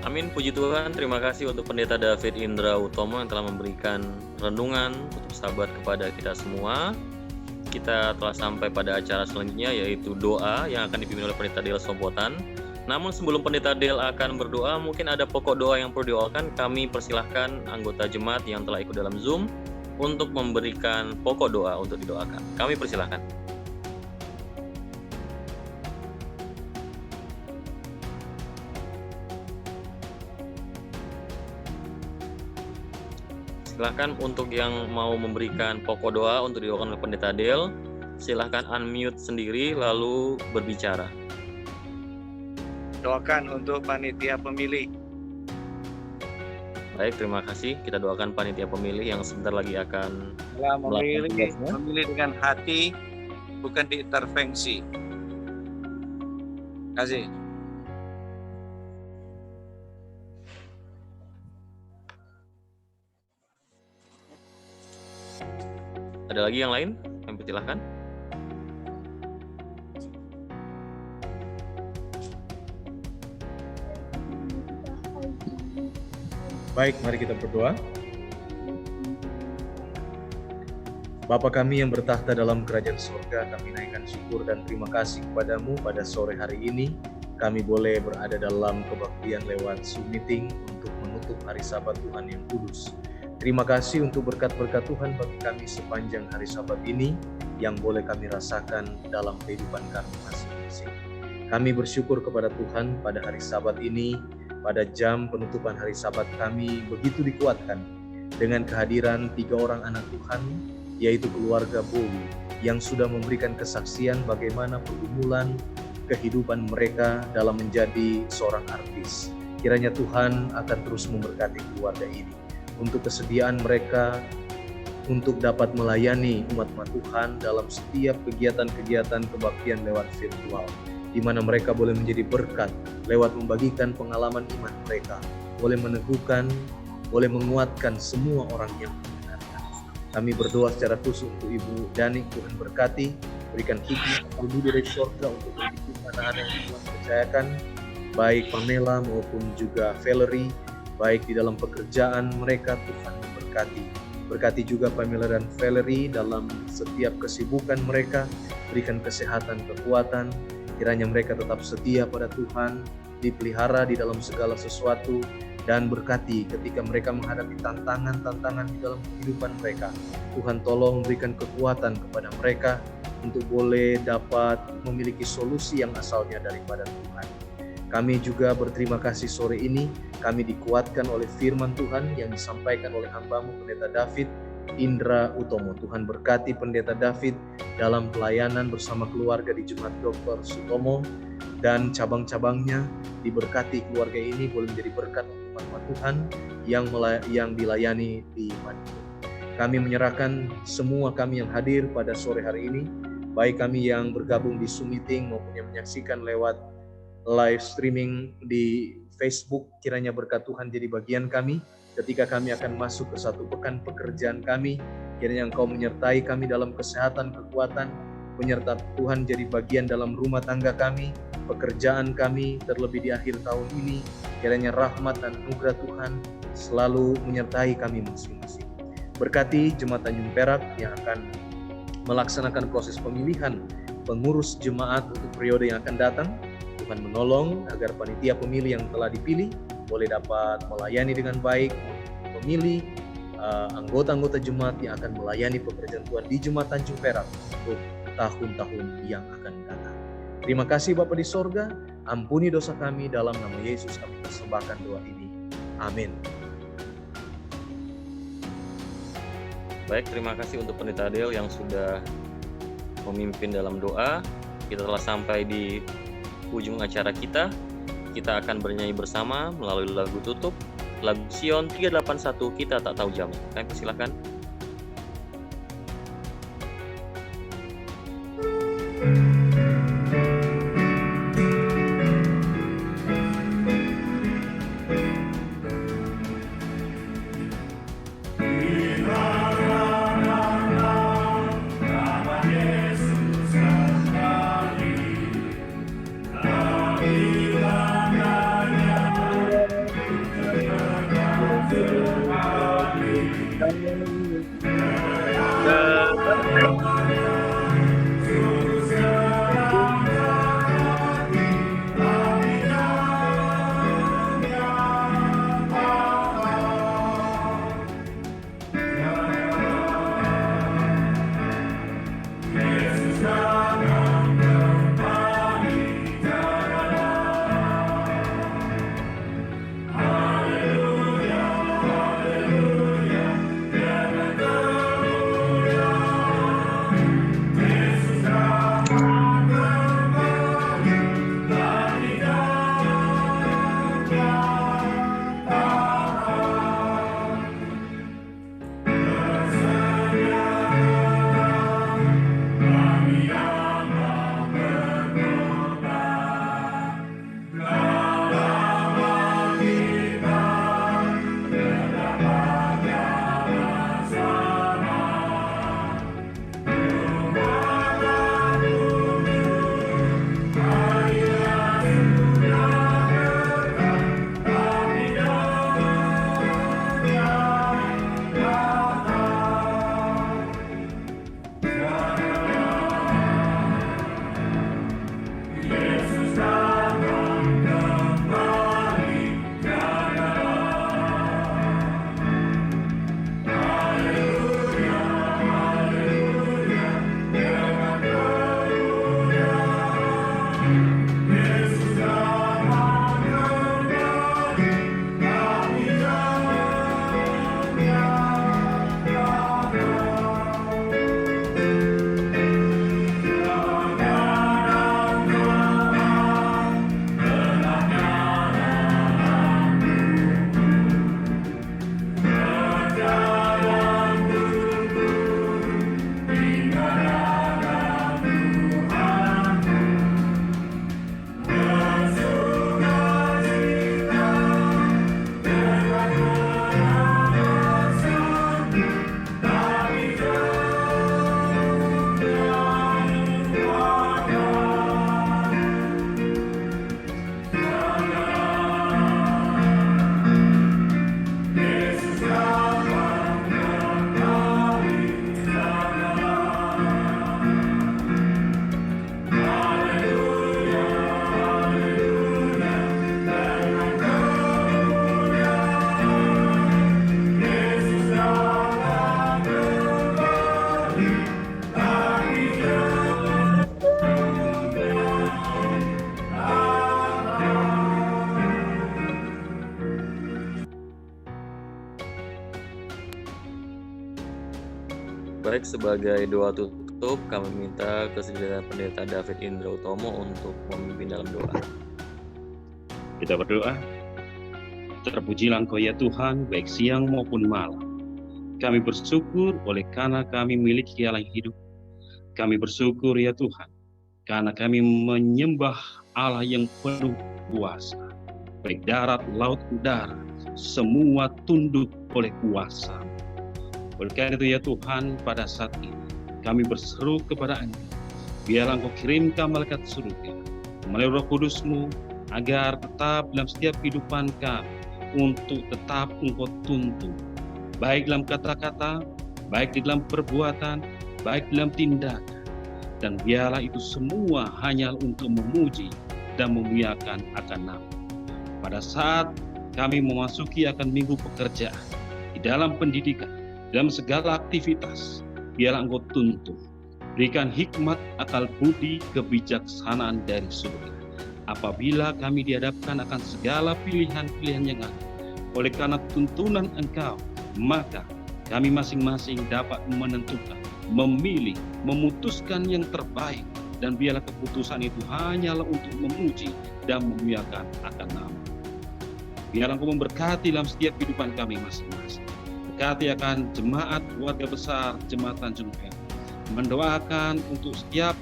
Amin, puji Tuhan. Terima kasih untuk Pendeta David Indra Utomo yang telah memberikan renungan untuk sahabat kepada kita semua. Kita telah sampai pada acara selanjutnya, yaitu doa yang akan dipimpin oleh Pendeta Del Sobotan. Namun sebelum Pendeta Del akan berdoa, mungkin ada pokok doa yang perlu didoakan. Kami persilahkan anggota jemaat yang telah ikut dalam Zoom untuk memberikan pokok doa untuk didoakan. Kami persilahkan. Silahkan untuk yang mau memberikan pokok doa untuk didoakan oleh Pendeta Del, silahkan unmute sendiri lalu berbicara. Doakan untuk panitia pemilih. Baik, terima kasih. Kita doakan panitia pemilih yang sebentar lagi akan memilih dengan hati, bukan diintervensi. Terima kasih. Ada lagi yang lain? Yang persilahkan. Baik, mari kita berdoa. Bapa kami yang bertahta dalam kerajaan surga, kami naikkan syukur dan terima kasih kepadamu pada sore hari ini. Kami boleh berada dalam kebaktian lewat Zoom meeting untuk menutup hari Sabat Tuhan yang kudus. Terima kasih untuk berkat-berkat Tuhan bagi kami sepanjang hari Sabat ini yang boleh kami rasakan dalam kehidupan kami masing-masing. Kami bersyukur kepada Tuhan pada hari Sabat ini, pada jam penutupan hari Sabat kami begitu dikuatkan dengan kehadiran 3 orang anak Tuhan, yaitu keluarga Bowie yang sudah memberikan kesaksian bagaimana pergumulan kehidupan mereka dalam menjadi seorang artis. Kiranya Tuhan akan terus memberkati keluarga ini untuk kesediaan mereka untuk dapat melayani umat-umat Tuhan dalam setiap kegiatan-kegiatan kebaktian lewat virtual, di mana mereka boleh menjadi berkat lewat membagikan pengalaman iman mereka, boleh meneguhkan, boleh menguatkan semua orang yang mendengarkan. Kami berdoa secara khusus untuk Ibu Dani, Tuhan berkati, berikan hikmat ilmu dari surga untuk mendidik anak-anak yang Tuhan percayakan, baik Pamela maupun juga Valerie, baik di dalam pekerjaan mereka, Tuhan memberkati. Berkati juga Pamela dan Valerie dalam setiap kesibukan mereka, berikan kesehatan, kekuatan, kiranya mereka tetap setia pada Tuhan, dipelihara di dalam segala sesuatu, dan berkati ketika mereka menghadapi tantangan-tantangan di dalam kehidupan mereka. Tuhan tolong berikan kekuatan kepada mereka untuk boleh dapat memiliki solusi yang asalnya daripada Tuhan. Kami juga berterima kasih sore ini, kami dikuatkan oleh firman Tuhan yang disampaikan oleh hamba-Mu Pendeta David Indra Utomo. Tuhan berkati Pendeta David dalam pelayanan bersama keluarga di Jemaat Dr. Sutomo dan cabang-cabangnya. Diberkati keluarga ini boleh menjadi berkat untuk umat Tuhan yang dilayani di Madiun. Kami menyerahkan semua kami yang hadir pada sore hari ini, baik kami yang bergabung di Zoom meeting maupun yang menyaksikan lewat live streaming di Facebook. Kiranya berkat Tuhan jadi bagian kami ketika kami akan masuk ke satu pekan pekerjaan kami. Kiranya Engkau menyertai kami dalam kesehatan, kekuatan, menyertai Tuhan jadi bagian dalam rumah tangga kami, pekerjaan kami, terlebih di akhir tahun ini. Kiranya rahmat dan anugerah Tuhan selalu menyertai kami masing-masing. Berkati Jemaat Tanjung Perak yang akan melaksanakan proses pemilihan pengurus jemaat untuk periode yang akan datang. Tuhan menolong agar panitia pemilih yang telah dipilih boleh dapat melayani dengan baik, memilih anggota-anggota jemaat yang akan melayani pekerjaan Tuhan di Jemaat Tanjung Perak untuk tahun-tahun yang akan datang. Terima kasih Bapa di sorga, ampuni dosa kami, dalam nama Yesus kami persembahkan doa ini. Amin. Baik, terima kasih untuk Pendeta Deo yang sudah memimpin dalam doa. Kita telah sampai di ujung acara kita. Kita akan bernyanyi bersama melalui lagu tutup, lagu Sion 381, Kita Tak Tahu Jam. Kami persilakan. Baik, sebagai doa tutup, kami minta kesediaan Pendeta David Indra Utomo untuk memimpin dalam doa. Kita berdoa. Terpujilah Engkau ya Tuhan, baik siang maupun malam. Kami bersyukur oleh karena kami miliki Allah yang hidup. Kami bersyukur ya Tuhan, karena kami menyembah Allah yang penuh kuasa. Baik darat, laut, udara, semua tunduk oleh kuasa. Oleh karena itu ya Tuhan, pada saat ini kami berseru kepada Engkau, biarlah Engkau kirimkan malaikat surga melalui Roh Kudus-Mu, agar tetap dalam setiap kehidupan kami, untuk tetap Engkau tuntun, baik dalam kata-kata, baik di dalam perbuatan, baik dalam tindakan, dan biarlah itu semua hanya untuk memuji dan memuliakan akan nama. Pada saat kami memasuki akan minggu pekerjaan, di dalam pendidikan, dalam segala aktivitas, biarlah Engkau tuntun, berikan hikmat, akal budi, kebijaksanaan dari surga. Apabila kami dihadapkan akan segala pilihan-pilihan yang ada, oleh karena tuntunan Engkau, maka kami masing-masing dapat menentukan, memilih, memutuskan yang terbaik, dan biarlah keputusan itu hanyalah untuk memuji dan memuliakan akan nama. Biarlah Engkau memberkati dalam setiap kehidupan kami masing-masing. Berkati akan jemaat keluarga besar Jemaat Tanjung Perak. Mendoakan untuk setiap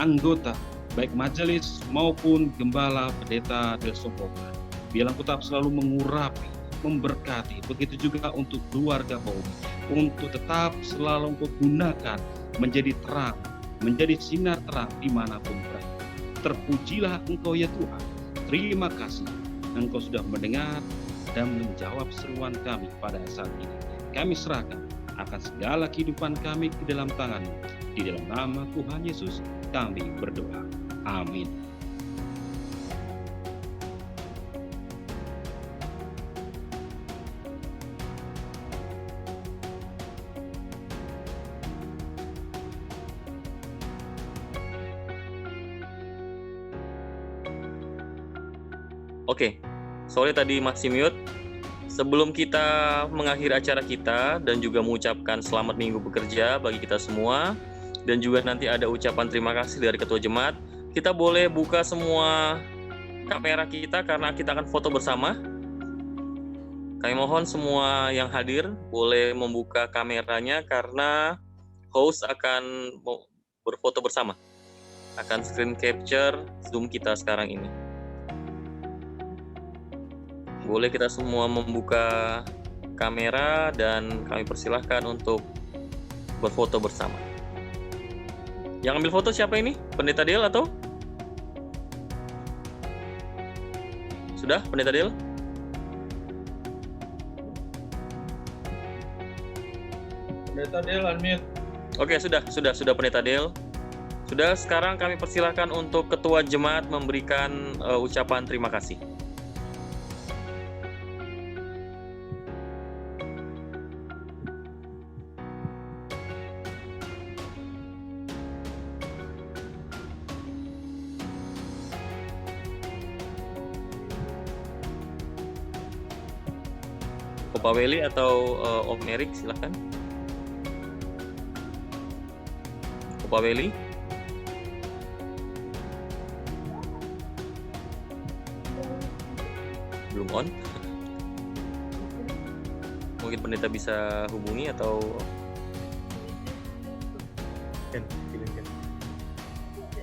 anggota, baik majelis maupun gembala pendeta Del Sopoka. Biarlah Engkau tetap selalu mengurapi, memberkati. Begitu juga untuk keluarga Bowie, untuk tetap selalu Engkau gunakan menjadi terang, menjadi sinar terang dimanapun berada. Terpujilah Engkau ya Tuhan. Terima kasih Engkau sudah mendengar dan menjawab seruan kami pada saat ini. Kami serahkan akan segala kehidupan kami ke dalam tangan-Mu. Di dalam nama Tuhan Yesus kami berdoa. Amin. Oke, sorry tadi masih mute. Sebelum kita mengakhiri acara kita dan juga mengucapkan selamat minggu bekerja bagi kita semua, dan juga nanti ada ucapan terima kasih dari Ketua Jemaat, kita boleh buka semua kamera kita karena kita akan foto bersama. Kami mohon semua yang hadir boleh membuka kameranya karena host akan berfoto bersama. Akan screen capture Zoom kita sekarang ini. Boleh kita semua membuka kamera dan kami persilahkan untuk berfoto bersama. Yang ambil foto siapa ini? Pendeta Del atau? Sudah, Pendeta Del? Pendeta Del unmute. Oke, sudah Pendeta Del. Sudah, sekarang kami persilahkan untuk Ketua Jemaat memberikan ucapan terima kasih. Pak Weli atau Om Erik, silahkan. Pak Weli. Belum on. Mungkin pendeta bisa hubungi atau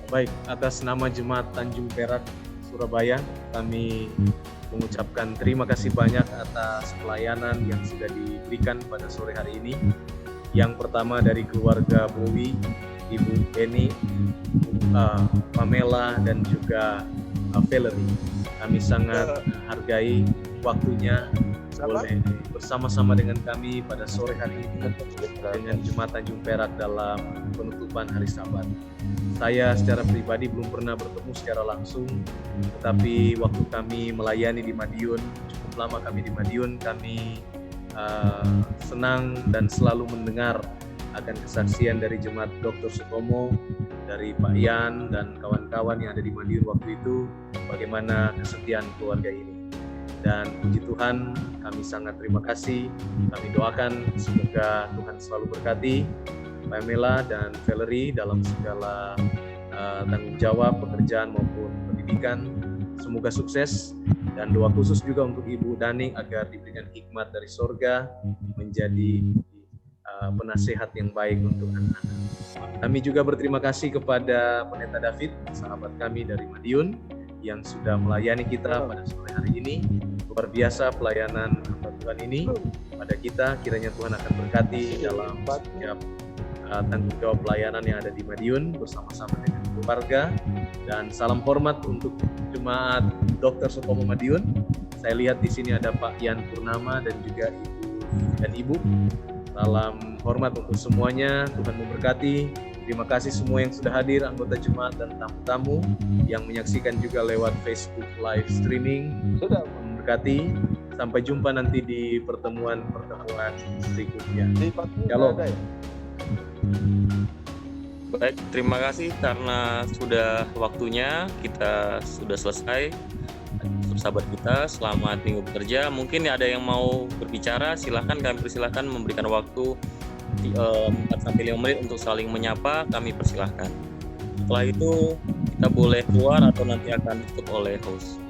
Baik, atas nama Jemaat Tanjung Perak Surabaya, kami mengucapkan terima kasih banyak atas pelayanan yang sudah diberikan pada sore hari ini. Yang pertama dari keluarga Bowie, Ibu Eni, Pamela, dan juga Valerie. Kami sangat hargai waktunya boleh bersama-sama dengan kami pada sore hari ini dengan Jemaat Tanjung Perak dalam penutupan hari Sabat. Saya secara pribadi belum pernah bertemu secara langsung, tetapi waktu kami melayani di Madiun, cukup lama kami di Madiun, kami senang dan selalu mendengar akan kesaksian dari Jemaat Dr. Sutomo, dari Pak Yan dan kawan-kawan yang ada di Madiun waktu itu, bagaimana kesetiaan keluarga ini. Dan puji Tuhan, kami sangat terima kasih. Kami doakan semoga Tuhan selalu berkati Pamela dan Valerie dalam segala tanggung jawab pekerjaan maupun pendidikan. Semoga sukses, dan doa khusus juga untuk Ibu Dani agar diberikan hikmat dari sorga menjadi penasehat yang baik untuk anak-anak. Kami juga berterima kasih kepada Pendeta David, sahabat kami dari Madiun, yang sudah melayani kita pada sore hari ini. Luar biasa pelayanan hamba Tuhan ini pada kita. Kiranya Tuhan akan berkati dalam setiap tanggung jawab pelayanan yang ada di Madiun bersama-sama dengan keluarga. Dan salam hormat untuk jemaat Dr. Supomo Madiun. Saya lihat di sini ada Pak Yan Purnama dan juga Ibu dan Ibu. Salam hormat untuk semuanya. Tuhan memberkati. Terima kasih semua yang sudah hadir, anggota jemaat dan tamu-tamu yang menyaksikan juga lewat Facebook live streaming. Sudah memberkati. Sampai jumpa nanti di pertemuan-pertemuan berikutnya. Shalom. Baik, terima kasih karena sudah waktunya, kita sudah selesai. Sahabat kita, selamat minggu bekerja. Mungkin ada yang mau berbicara, silahkan, kami persilahkan memberikan waktu 4-5 menit untuk saling menyapa, kami persilahkan. Setelah itu kita boleh keluar atau nanti akan ditutup oleh host.